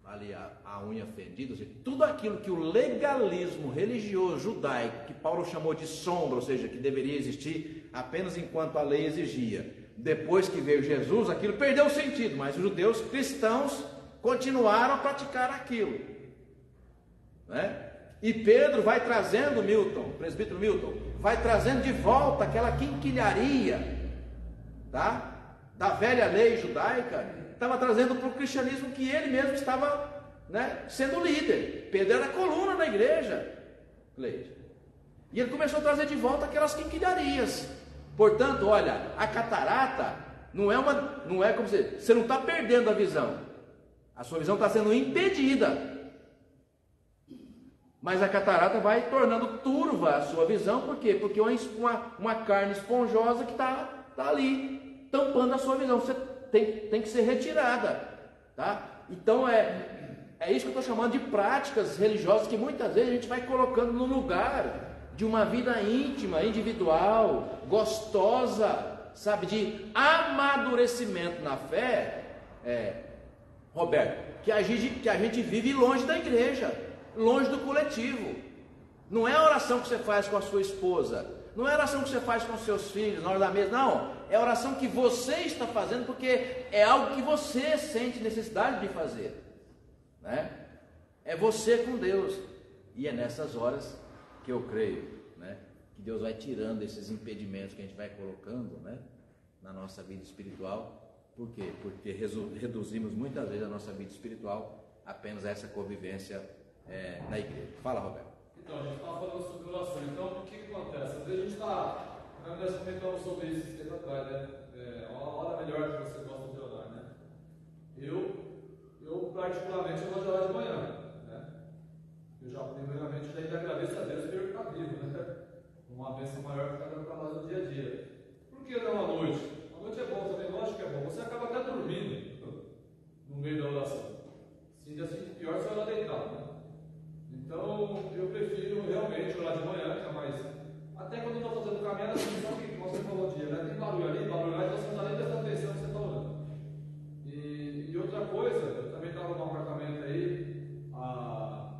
ali a unha fedida, ou seja, tudo aquilo que o legalismo religioso judaico, que Paulo chamou de sombra, ou seja, que deveria existir apenas enquanto a lei exigia. Depois que veio Jesus, aquilo perdeu o sentido, mas os judeus cristãos continuaram a praticar aquilo, né? E Pedro vai trazendo, Milton, presbítero Milton, vai trazendo de volta aquela quinquilharia, tá? Da velha lei judaica, estava trazendo para o cristianismo que ele mesmo estava, né, sendo líder. Pedro era a coluna da igreja, Cleide. E ele começou a trazer de volta aquelas quinquilharias. Portanto, olha, a catarata não é como você não está perdendo a visão. A sua visão está sendo impedida. Mas a catarata vai tornando turva a sua visão, por quê? Porque uma carne esponjosa que está ali, tampando a sua visão. Você tem que ser retirada, tá? Então é isso que eu estou chamando de práticas religiosas que muitas vezes a gente vai colocando no lugar de uma vida íntima, individual, gostosa, sabe, de amadurecimento na fé, Roberto, que a gente vive longe da igreja, longe do coletivo. Não é a oração que você faz com a sua esposa, não é a oração que você faz com os seus filhos na hora da mesa, não. É a oração que você está fazendo porque é algo que você sente necessidade de fazer, né? É você com Deus. E é nessas horas que eu creio, né, que Deus vai tirando esses impedimentos que a gente vai colocando, né, na nossa vida espiritual. Por quê? Porque reduzimos muitas vezes a nossa vida espiritual apenas a essa convivência na igreja. Fala, Roberto. Então, a gente estava falando sobre oração. Então, o que acontece? Às vezes a gente está... Nós comentamos sobre isso esse tempo atrás, né? Uma hora melhor que você gosta de orar, né? Eu particularmente, eu gosto de orar de manhã, né? Eu já, primeiramente, já agradeço a Deus por eu estar vivo, né? Uma bênção maior que está para nós no dia a dia. Por que não à noite? A noite é bom também, lógico que é bom. Você acaba até dormindo no meio da oração. Se ainda assim, pior, você vai lá deitado, né? Então, eu prefiro realmente orar de manhã, que é mais... Até quando eu estou fazendo caminhada, assim, sabe o que você falou dia, né? Tem barulho ali, então você não está nem prestando atenção que você está orando. E outra coisa, eu também estava num apartamento aí,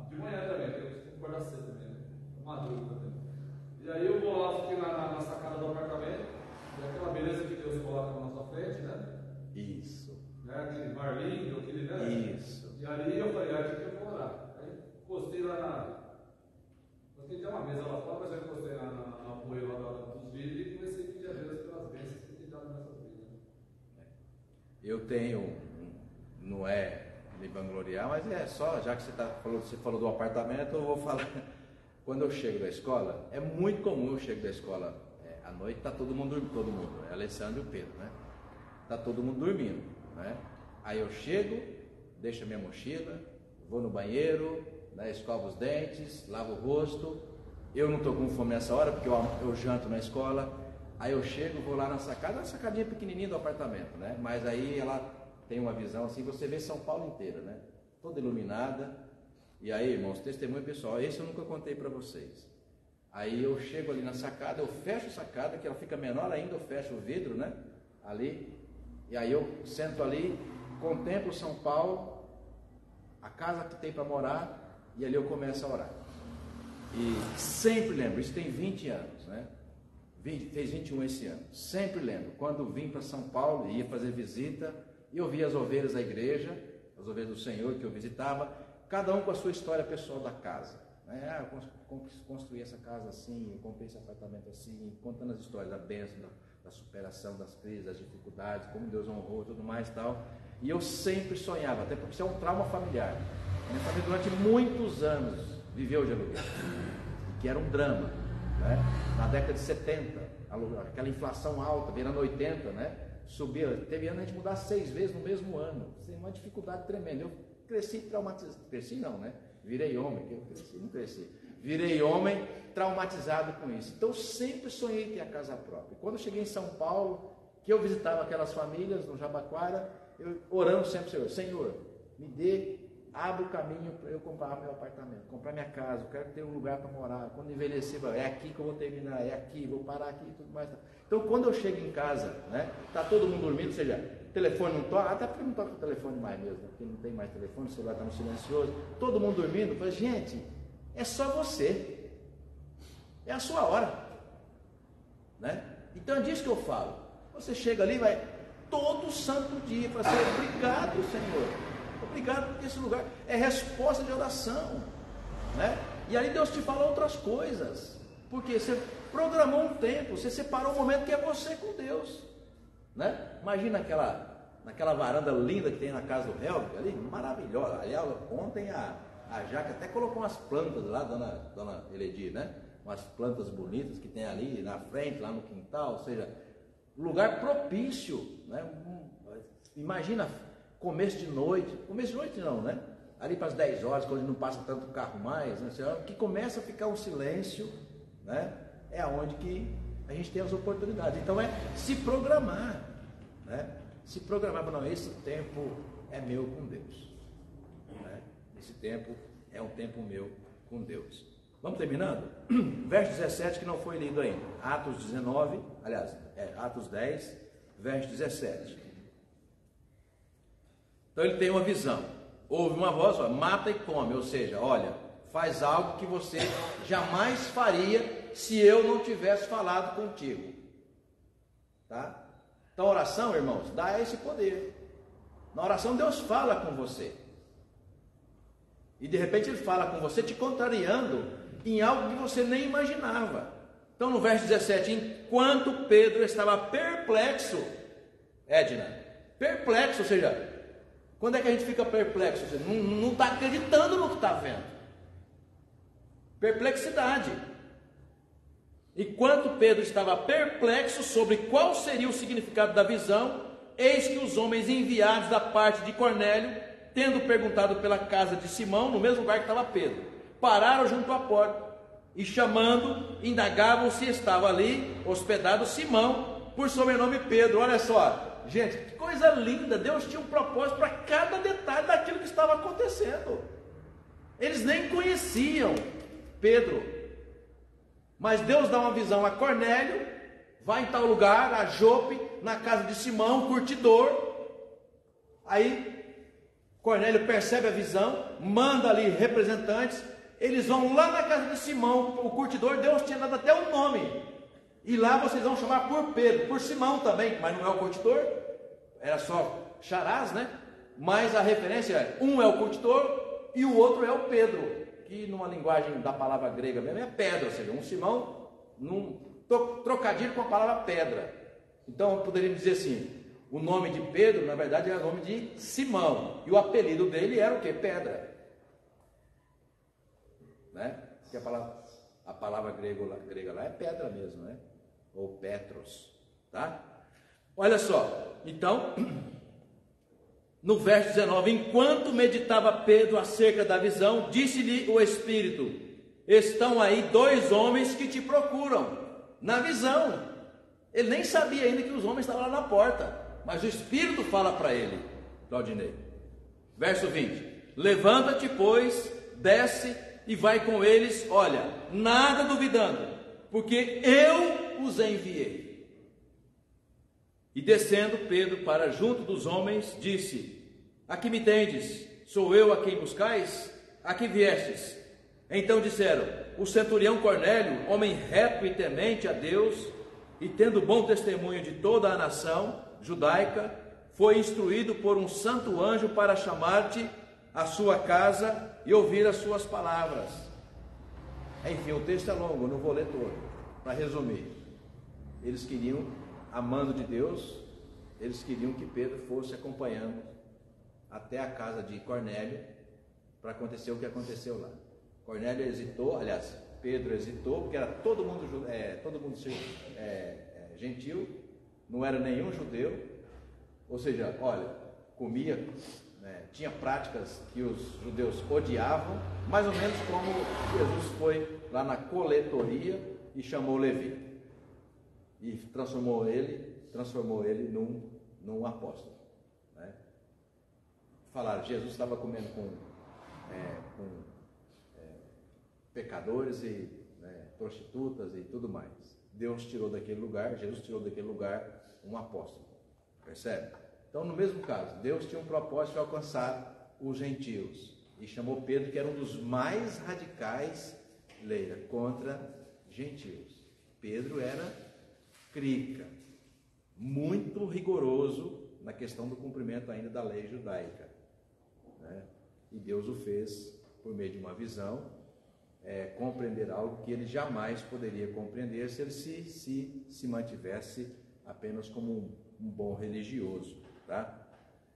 de manhã também, que eu acordar cedo também, né? Madruga também. E aí eu vou lá, fiquei na sacada do apartamento, e aquela beleza que Deus coloca na nossa frente, né? Isso. né? Aquele bar lindo, aquele, né? Isso. E ali eu falei, aqui eu vou orar. Aí encostei lá na. Tem uma mesa lá fora, mas eu encostei na apoio lá dos vídeos e comecei a pedir a Deus pelas bênçãos que tem dado nessas vidas. Eu tenho, não é me vangloriar, mas é só, já que você falou do apartamento, eu vou falar. Quando eu chego da escola, é muito comum eu chego da escola à noite, está todo mundo dormindo, é Alessandro e o Pedro, né? Está todo mundo dormindo, né? Aí eu chego, deixo a minha mochila, vou no banheiro, né, escovo os dentes, lavo o rosto. Eu não estou com fome nessa hora, porque eu janto na escola. Aí eu chego, vou lá na sacada, uma sacadinha pequenininha do apartamento, né? Mas aí ela tem uma visão assim, você vê São Paulo inteira, né? Toda iluminada. E aí, irmãos, testemunho pessoal, esse eu nunca contei para vocês. Aí eu chego ali na sacada, eu fecho a sacada, que ela fica menor ainda, eu fecho o vidro, né? Ali. E aí eu sento ali, contemplo São Paulo, a casa que tem para morar, e ali eu começo a orar. E sempre lembro, isso tem 20 anos, né? Fez 21 esse ano. Sempre lembro, quando vim para São Paulo, ia fazer visita, e eu via as ovelhas da igreja, as ovelhas do Senhor que eu visitava, cada um com a sua história pessoal da casa. Né? Eu construí essa casa assim, eu comprei esse apartamento assim, contando as histórias da bênção, da superação das crises, das dificuldades, como Deus honrou e tudo mais e tal. E eu sempre sonhava, até porque isso é um trauma familiar. Minha família durante muitos anos viveu de aluguel, que era um drama, né? Na década de 70, aquela inflação alta, virando 80, né? Subia, teve ano a gente mudar 6 vezes no mesmo ano, sem uma dificuldade tremenda. Eu cresci traumatizado, cresci não, né? Virei homem, não cresci. Virei homem traumatizado com isso. Então eu sempre sonhei ter a casa própria. Quando eu cheguei em São Paulo, que eu visitava aquelas famílias no Jabaquara, eu orando sempre, Senhor, me dê, abre o caminho para eu comprar meu apartamento, comprar minha casa, eu quero ter um lugar para morar. Quando envelhecer, é aqui que eu vou terminar, é aqui, vou parar aqui e tudo mais. Então quando eu chego em casa, né, tá todo mundo dormindo, ou seja, o telefone não toca, até porque não toca o telefone mais mesmo, porque não tem mais telefone, o celular está no silencioso, todo mundo dormindo, eu falo, gente, é só você, é a sua hora, né? Então é disso que eu falo. Você chega ali, vai todo santo dia, fala assim, obrigado, Senhor, obrigado por esse lugar, é resposta de oração, né? E aí Deus te fala outras coisas, porque você programou um tempo, você separou um momento que é você com Deus, né? Imagina naquela varanda linda que tem na casa do Helvig, ali, maravilhosa. Aliás, ontem a Jaque até colocou umas plantas lá, dona Eledi, né? Umas plantas bonitas que tem ali na frente, lá no quintal, ou seja, lugar propício, né? Imagina começo de noite não, né? Ali para as 10 horas, quando não passa tanto carro mais, né? Que começa a ficar um silêncio, né? É aonde que a gente tem as oportunidades. Então é se programar, né? Se programar, não, esse tempo é meu com Deus, né? Esse tempo é um tempo meu com Deus. Vamos terminando? Verso 17 que não foi lido ainda. Atos 19, aliás, Atos 10, verso 17. Então ele tem uma visão. Ouve uma voz, ó, mata e come, ou seja, olha, faz algo que você jamais faria se eu não tivesse falado contigo, tá? Então a oração, irmãos, dá esse poder. Na oração Deus fala com você, e de repente Ele fala com você te contrariando em algo que você nem imaginava. Então no verso 17, enquanto Pedro estava perplexo, Edna, perplexo, ou seja, quando é que a gente fica perplexo? Ou seja, não está acreditando no que está vendo. Perplexidade. Enquanto Pedro estava perplexo sobre qual seria o significado da visão, eis que os homens enviados da parte de Cornélio, tendo perguntado pela casa de Simão, no mesmo lugar que estava Pedro, pararam junto à porta e chamando, indagavam se estava ali hospedado Simão, por sobrenome Pedro. Olha só, gente, que coisa linda, Deus tinha um propósito para cada detalhe daquilo que estava acontecendo. Eles nem conheciam Pedro, mas Deus dá uma visão a Cornélio, vai em tal lugar, a Jope, na casa de Simão, curtidor. Aí Cornélio percebe a visão, manda ali representantes, eles vão lá na casa de Simão, o curtidor. Deus tinha dado até o nome, e lá vocês vão chamar por Pedro, por Simão também, mas não é o curtidor, era só Charás, né? Mas a referência é, um é o curtidor e o outro é o Pedro, que numa linguagem da palavra grega mesmo é pedra, ou seja, um Simão num trocadilho com a palavra pedra. Então poderíamos dizer assim, o nome de Pedro na verdade era o nome de Simão, e o apelido dele era o que? Pedra, né? Porque a palavra grega lá é pedra mesmo, né? Ou Petros, tá? Olha só, então, no verso 19, enquanto meditava Pedro acerca da visão, disse-lhe o Espírito, estão aí 2 homens que te procuram, na visão. Ele nem sabia ainda que os homens estavam lá na porta, mas o Espírito fala para ele, Claudinei. Verso 20, levanta-te, pois, desce e vai com eles, olha, nada duvidando, porque eu os enviei. E descendo Pedro para junto dos homens, disse, aqui me tendes, sou eu a quem buscais? A que viestes? Então disseram, o centurião Cornélio, homem reto e temente a Deus, e tendo bom testemunho de toda a nação judaica, foi instruído por um santo anjo para chamar-te à sua casa e ouvir as suas palavras. Enfim, o texto é longo, não vou ler todo. Para resumir, eles queriam, amando de Deus, eles queriam que Pedro fosse acompanhando até a casa de Cornélio, para acontecer o que aconteceu lá. Cornélio hesitou, aliás, Pedro hesitou, porque era todo mundo gentil, não era nenhum judeu, ou seja, olha, comia, né, tinha práticas que os judeus odiavam, mais ou menos como Jesus foi lá na coletoria e chamou Levi, e transformou ele num apóstolo, né? Falaram, Jesus estava comendo com pecadores e prostitutas e tudo mais. Jesus tirou daquele lugar um apóstolo, percebe? Então, no mesmo caso, Deus tinha um propósito de alcançar os gentios, e chamou Pedro, que era um dos mais radicais, Leila, contra gentios. Pedro era crica, muito rigoroso na questão do cumprimento ainda da lei judaica, né? E Deus o fez, por meio de uma visão, compreender algo que ele jamais poderia compreender se ele se mantivesse apenas como um bom religioso, tá?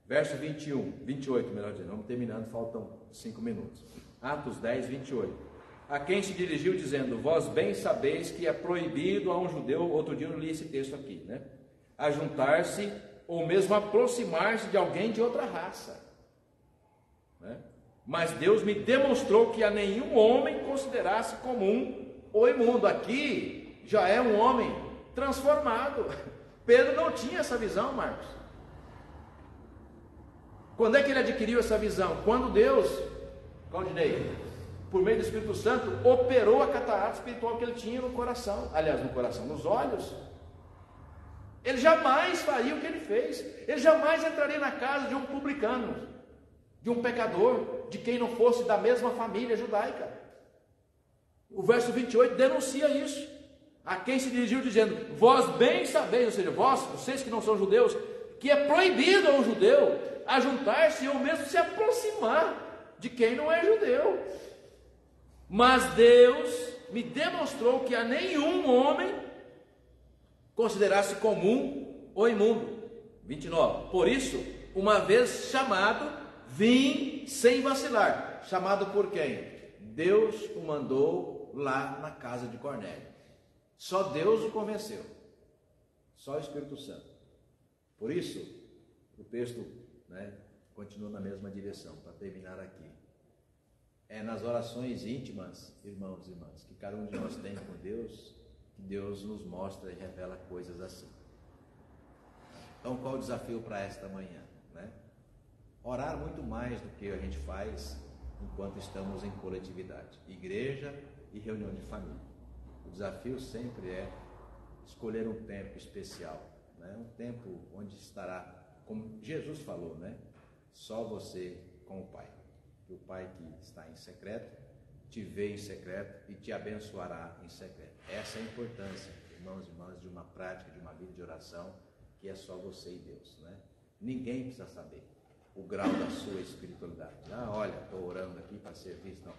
Verso 28, melhor dizendo, vamos terminando, faltam 5 minutos. Atos 10, 28. A quem se dirigiu dizendo, vós bem sabeis que é proibido a um judeu, outro dia eu li esse texto aqui, né? Ajuntar-se ou mesmo aproximar-se de alguém de outra raça, né? Mas Deus me demonstrou que a nenhum homem considerasse comum ou imundo. Aqui já é um homem transformado. Pedro não tinha essa visão, Marcos. Quando é que ele adquiriu essa visão? Quando Deus, Claudinei, por meio do Espírito Santo, operou a catarata espiritual que ele tinha no coração. Aliás, nos olhos. Ele jamais faria o que ele fez. Ele jamais entraria na casa de um publicano, de um pecador, de quem não fosse da mesma família judaica. O verso 28 denuncia isso. A quem se dirigiu dizendo, vós bem sabeis, ou seja, vocês que não são judeus, que é proibido a um judeu ajuntar-se ou mesmo se aproximar de quem não é judeu. Mas Deus me demonstrou que a nenhum homem considerasse comum ou imundo. 29. Por isso, uma vez chamado, vim sem vacilar. Chamado por quem? Deus o mandou lá na casa de Cornélio. Só Deus o convenceu. Só o Espírito Santo. Por isso, o texto, continua na mesma direção, para terminar aqui. É nas orações íntimas, irmãos e irmãs, que cada um de nós tem com Deus, que Deus nos mostra e revela coisas assim. Então, qual o desafio para esta manhã? Orar muito mais do que a gente faz enquanto estamos em coletividade, igreja e reunião de família. O desafio sempre é escolher um tempo especial, um tempo onde estará, como Jesus falou, só você com o Pai. Que o Pai que está em secreto te vê em secreto e te abençoará em secreto. Essa é a importância, irmãos e irmãs, de uma prática, de uma vida de oração, que é só você e Deus, Ninguém precisa saber o grau da sua espiritualidade. Olha, estou orando aqui para ser visto.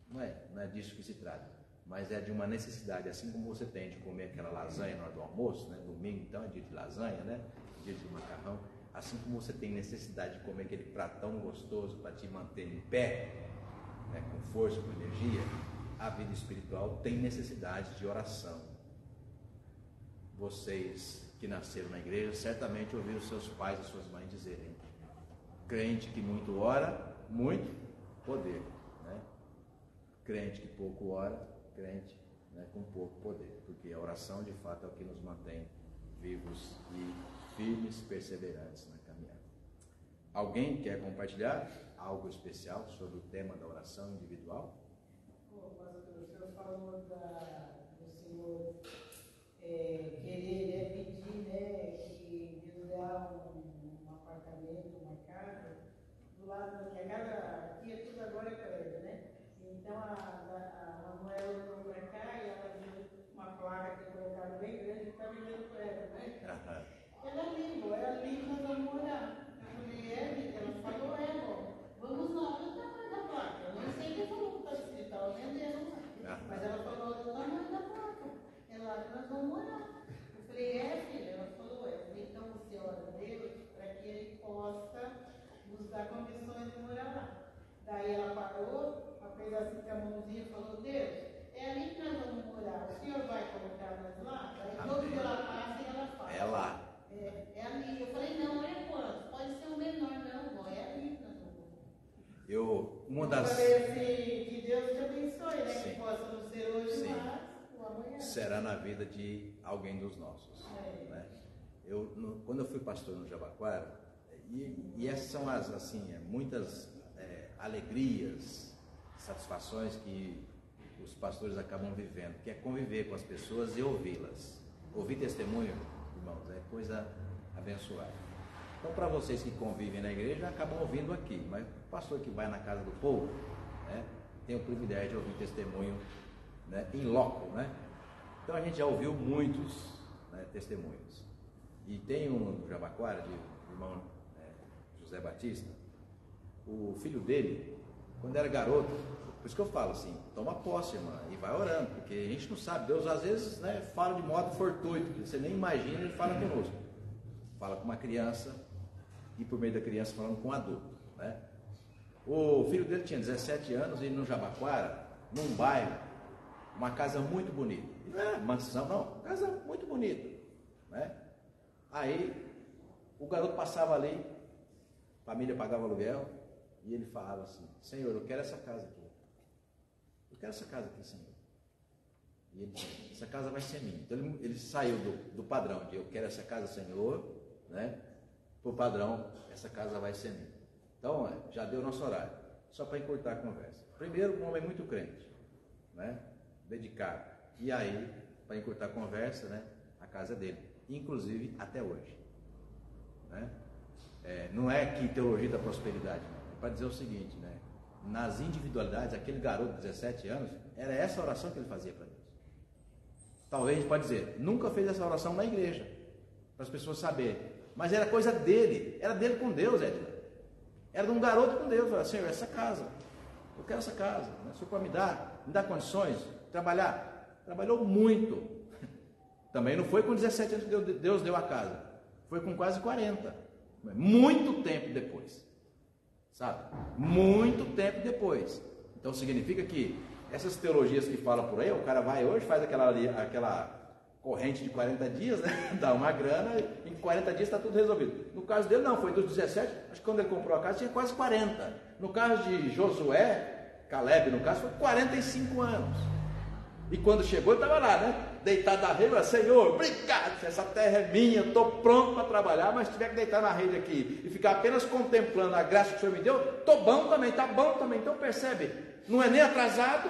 Não é disso que se trata. Mas é de uma necessidade, assim como você tem de comer aquela lasanha na hora do almoço, né? Domingo então é dia de lasanha, né? Dia de macarrão. Assim como você tem necessidade de comer aquele pratão gostoso para te manter em pé, né? Com força, com energia, a vida espiritual tem necessidade de oração. Vocês que nasceram na igreja certamente ouviram seus pais e suas mães dizerem: crente que muito ora, muito poder, né? Crente que pouco ora, crente, né, com pouco poder, porque a oração de fato é o que nos mantém vivos e firmes, perseverantes na caminhada. Alguém quer compartilhar algo especial sobre o tema da oração individual? O senhor falou do Senhor querer pedir, né, que Deus dá um apartamento, uma casa, do lado da minha casa, aqui é tudo agora é prédio, né? Então a Manuela veio para cá e ela viu uma placa que colocaram bem grande e está vendendo prédio, né? Ela liga, nós vamos morar. Eu falei, ela falou, vamos lá, olha o tamanho da placa. Eu não sei quem falou que está escrito, estava vendendo lá. Mas ela falou, olha o tamanho da placa. É lá que nós vamos morar. Eu falei, filha, ela falou, então você ora a Deus para que Ele possa nos dar condições de morar lá. Daí ela parou, fez assim com a mãozinha e falou, Deus, é ali que nós vamos morar. O Senhor vai colocar nós lá? Daí todo dia ela passa e ela fala. É lá. É ali. Eu falei, não, é quanto? Pode ser um menor, não, é ali que nós vamos morar. Uma das... Eu falei assim, que Deus te abençoe, né? Sim. Que possa não ser hoje, Sim. mas o amanhã. Será na vida de alguém dos nossos. Né? Quando eu fui pastor no Jabaquara, e essas são muitas alegrias, satisfações que os pastores acabam vivendo, que é conviver com as pessoas e ouvi-las. Ouvir testemunho, irmãos, é coisa abençoada. Então, para vocês que convivem na igreja, acabam ouvindo aqui, mas o pastor que vai na casa do povo, né, tem o privilégio de ouvir testemunho, né, in loco, né? Então a gente já ouviu muitos, né, testemunhos. E tem um Jabaquara, de irmão José Batista, o filho dele, quando era garoto, por isso que eu falo assim, toma posse, irmã, e vai orando, porque a gente não sabe, Deus às vezes, né, fala de modo fortuito, que você nem imagina, Ele fala conosco. Fala com uma criança e por meio da criança falando com um adulto, né? O filho dele tinha 17 anos e no Jabaquara, num bairro, uma casa muito bonita. Não era mansão, não, casa muito bonita, né? Aí o garoto passava ali, a família pagava aluguel e ele falava assim: Senhor, eu quero essa casa aqui. Eu quero essa casa aqui, Senhor. E ele disse: essa casa vai ser minha. Então ele saiu do padrão de eu quero essa casa, Senhor, né? Para o padrão, essa casa vai ser minha. Então, já deu nosso horário. Só para encurtar a conversa. Primeiro, um homem muito crente, né? Dedicado. E aí, para encurtar a conversa, né? A casa dele. Inclusive, até hoje. Né? Não é que teologia da prosperidade, não. É para dizer o seguinte, né? Nas individualidades, aquele garoto de 17 anos, era essa oração que ele fazia para Deus. Talvez a gente pode dizer, nunca fez essa oração na igreja, para as pessoas saberem. Mas era coisa dele, era dele com Deus, Edna. Era de um garoto com Deus. Falava, Senhor, essa casa, eu quero essa casa, né? O Senhor pode me dar condições de trabalhar. Trabalhou muito. Também não foi com 17 anos que Deus deu a casa, foi com quase 40. Muito tempo depois, sabe? Muito tempo depois. Então significa que essas teologias que falam por aí, o cara vai hoje, faz aquela corrente de 40 dias, né? Dá uma grana, em 40 dias está tudo resolvido. No caso dele não, foi dos 17, acho que quando ele comprou a casa tinha quase 40. No caso de Josué, Caleb no caso, foi 45 anos. E quando chegou, ele estava lá, né? Deitado na rede, falou, Senhor, obrigado, essa terra é minha, estou pronto para trabalhar, mas se tiver que deitar na rede aqui e ficar apenas contemplando a graça que o Senhor me deu, estou bom também, está bom também. Então percebe, não é nem atrasado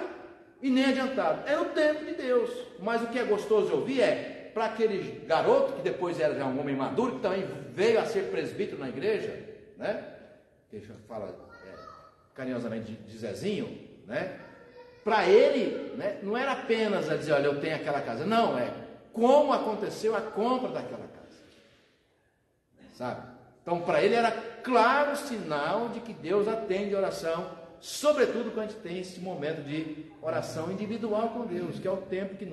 e nem adiantado, é no tempo de Deus. Mas o que é gostoso de ouvir é, para aquele garoto, que depois era já um homem maduro, que também veio a ser presbítero na igreja, né? Que fala carinhosamente de Zezinho, né? Para ele, né, não era apenas a dizer, olha, eu tenho aquela casa. Não, como aconteceu a compra daquela casa. Sabe? Então, para ele era claro sinal de que Deus atende a oração, sobretudo quando a gente tem esse momento de oração individual com Deus, que é o tempo que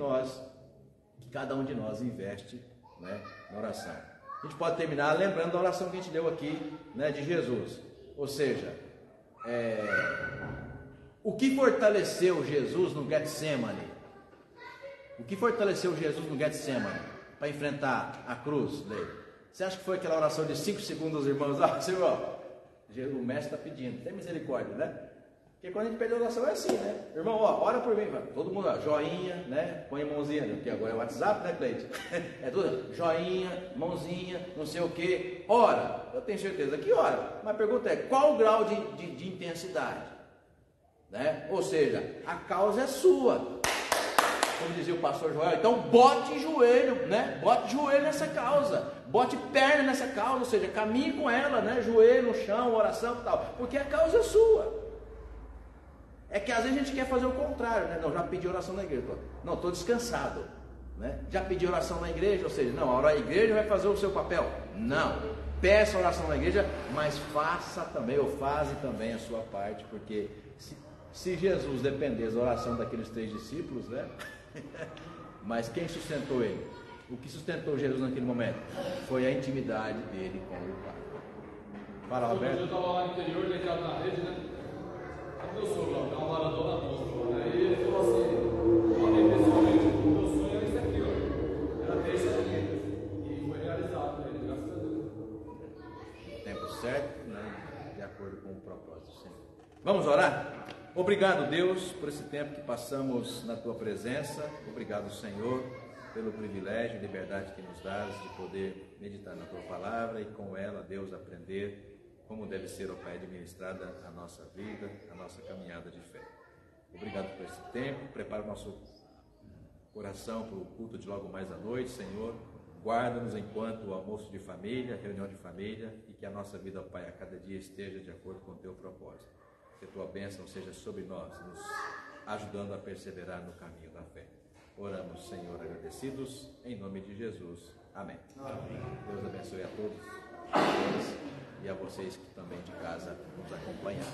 cada um de nós investe, né, na oração. A gente pode terminar lembrando da oração que a gente leu aqui, né, de Jesus. Ou seja, o que fortaleceu Jesus no Getsemane? O que fortaleceu Jesus no Getsemane para enfrentar a cruz dele? Você acha que foi aquela oração de 5 segundos dos irmãos? Senhor, o mestre está pedindo, tem misericórdia, né? Porque quando a gente pede a oração é assim, né? Irmão, ora por mim, todo mundo, joinha, né? Põe a mãozinha, porque agora é o WhatsApp, né, Cleide? É tudo, joinha, mãozinha, não sei o que, ora. Eu tenho certeza que ora, mas a pergunta é, qual o grau de intensidade? Né? Ou seja, a causa é sua. Como dizia o pastor Joel, então bote joelho, né? Bote joelho nessa causa, bote perna nessa causa, ou seja, caminhe com ela, né? Joelho no chão, oração e tal, porque a causa é sua. É que às vezes a gente quer fazer o contrário, né? Não, já pedi oração na igreja, não, estou descansado, né? Já pedi oração na igreja, ou seja, não, a igreja vai fazer o seu papel, não, peça oração na igreja, mas faça também, ou faze também a sua parte, porque se Jesus dependesse da oração daqueles 3 discípulos, né? Mas quem sustentou ele? O que sustentou Jesus naquele momento? Foi a intimidade dele com o Pai. Fala, Alberto. Eu estava lá no interior, deitado na rede, né? A meu sogro, é uma maratona apóstola, né? E ele falou assim: olha, pessoalmente, o meu sonho era isso aqui, ó. Era ter isso aqui. E foi realizado, né? Graças a Deus. No tempo certo, né? De acordo com o propósito do Senhor. Vamos orar? Obrigado, Deus, por esse tempo que passamos na Tua presença. Obrigado, Senhor, pelo privilégio e liberdade que nos dás de poder meditar na Tua palavra e com ela, Deus, aprender como deve ser, ó Pai, administrada a nossa vida, a nossa caminhada de fé. Obrigado por esse tempo. Prepara o nosso coração para o culto de logo mais à noite, Senhor. Guarda-nos enquanto o almoço de família, reunião de família, e que a nossa vida, ó Pai, a cada dia esteja de acordo com o Teu propósito. Que a Tua bênção seja sobre nós, nos ajudando a perseverar no caminho da fé. Oramos, Senhor, agradecidos, em nome de Jesus. Amém. Amém. Deus abençoe a todos e a vocês que também de casa nos acompanharam.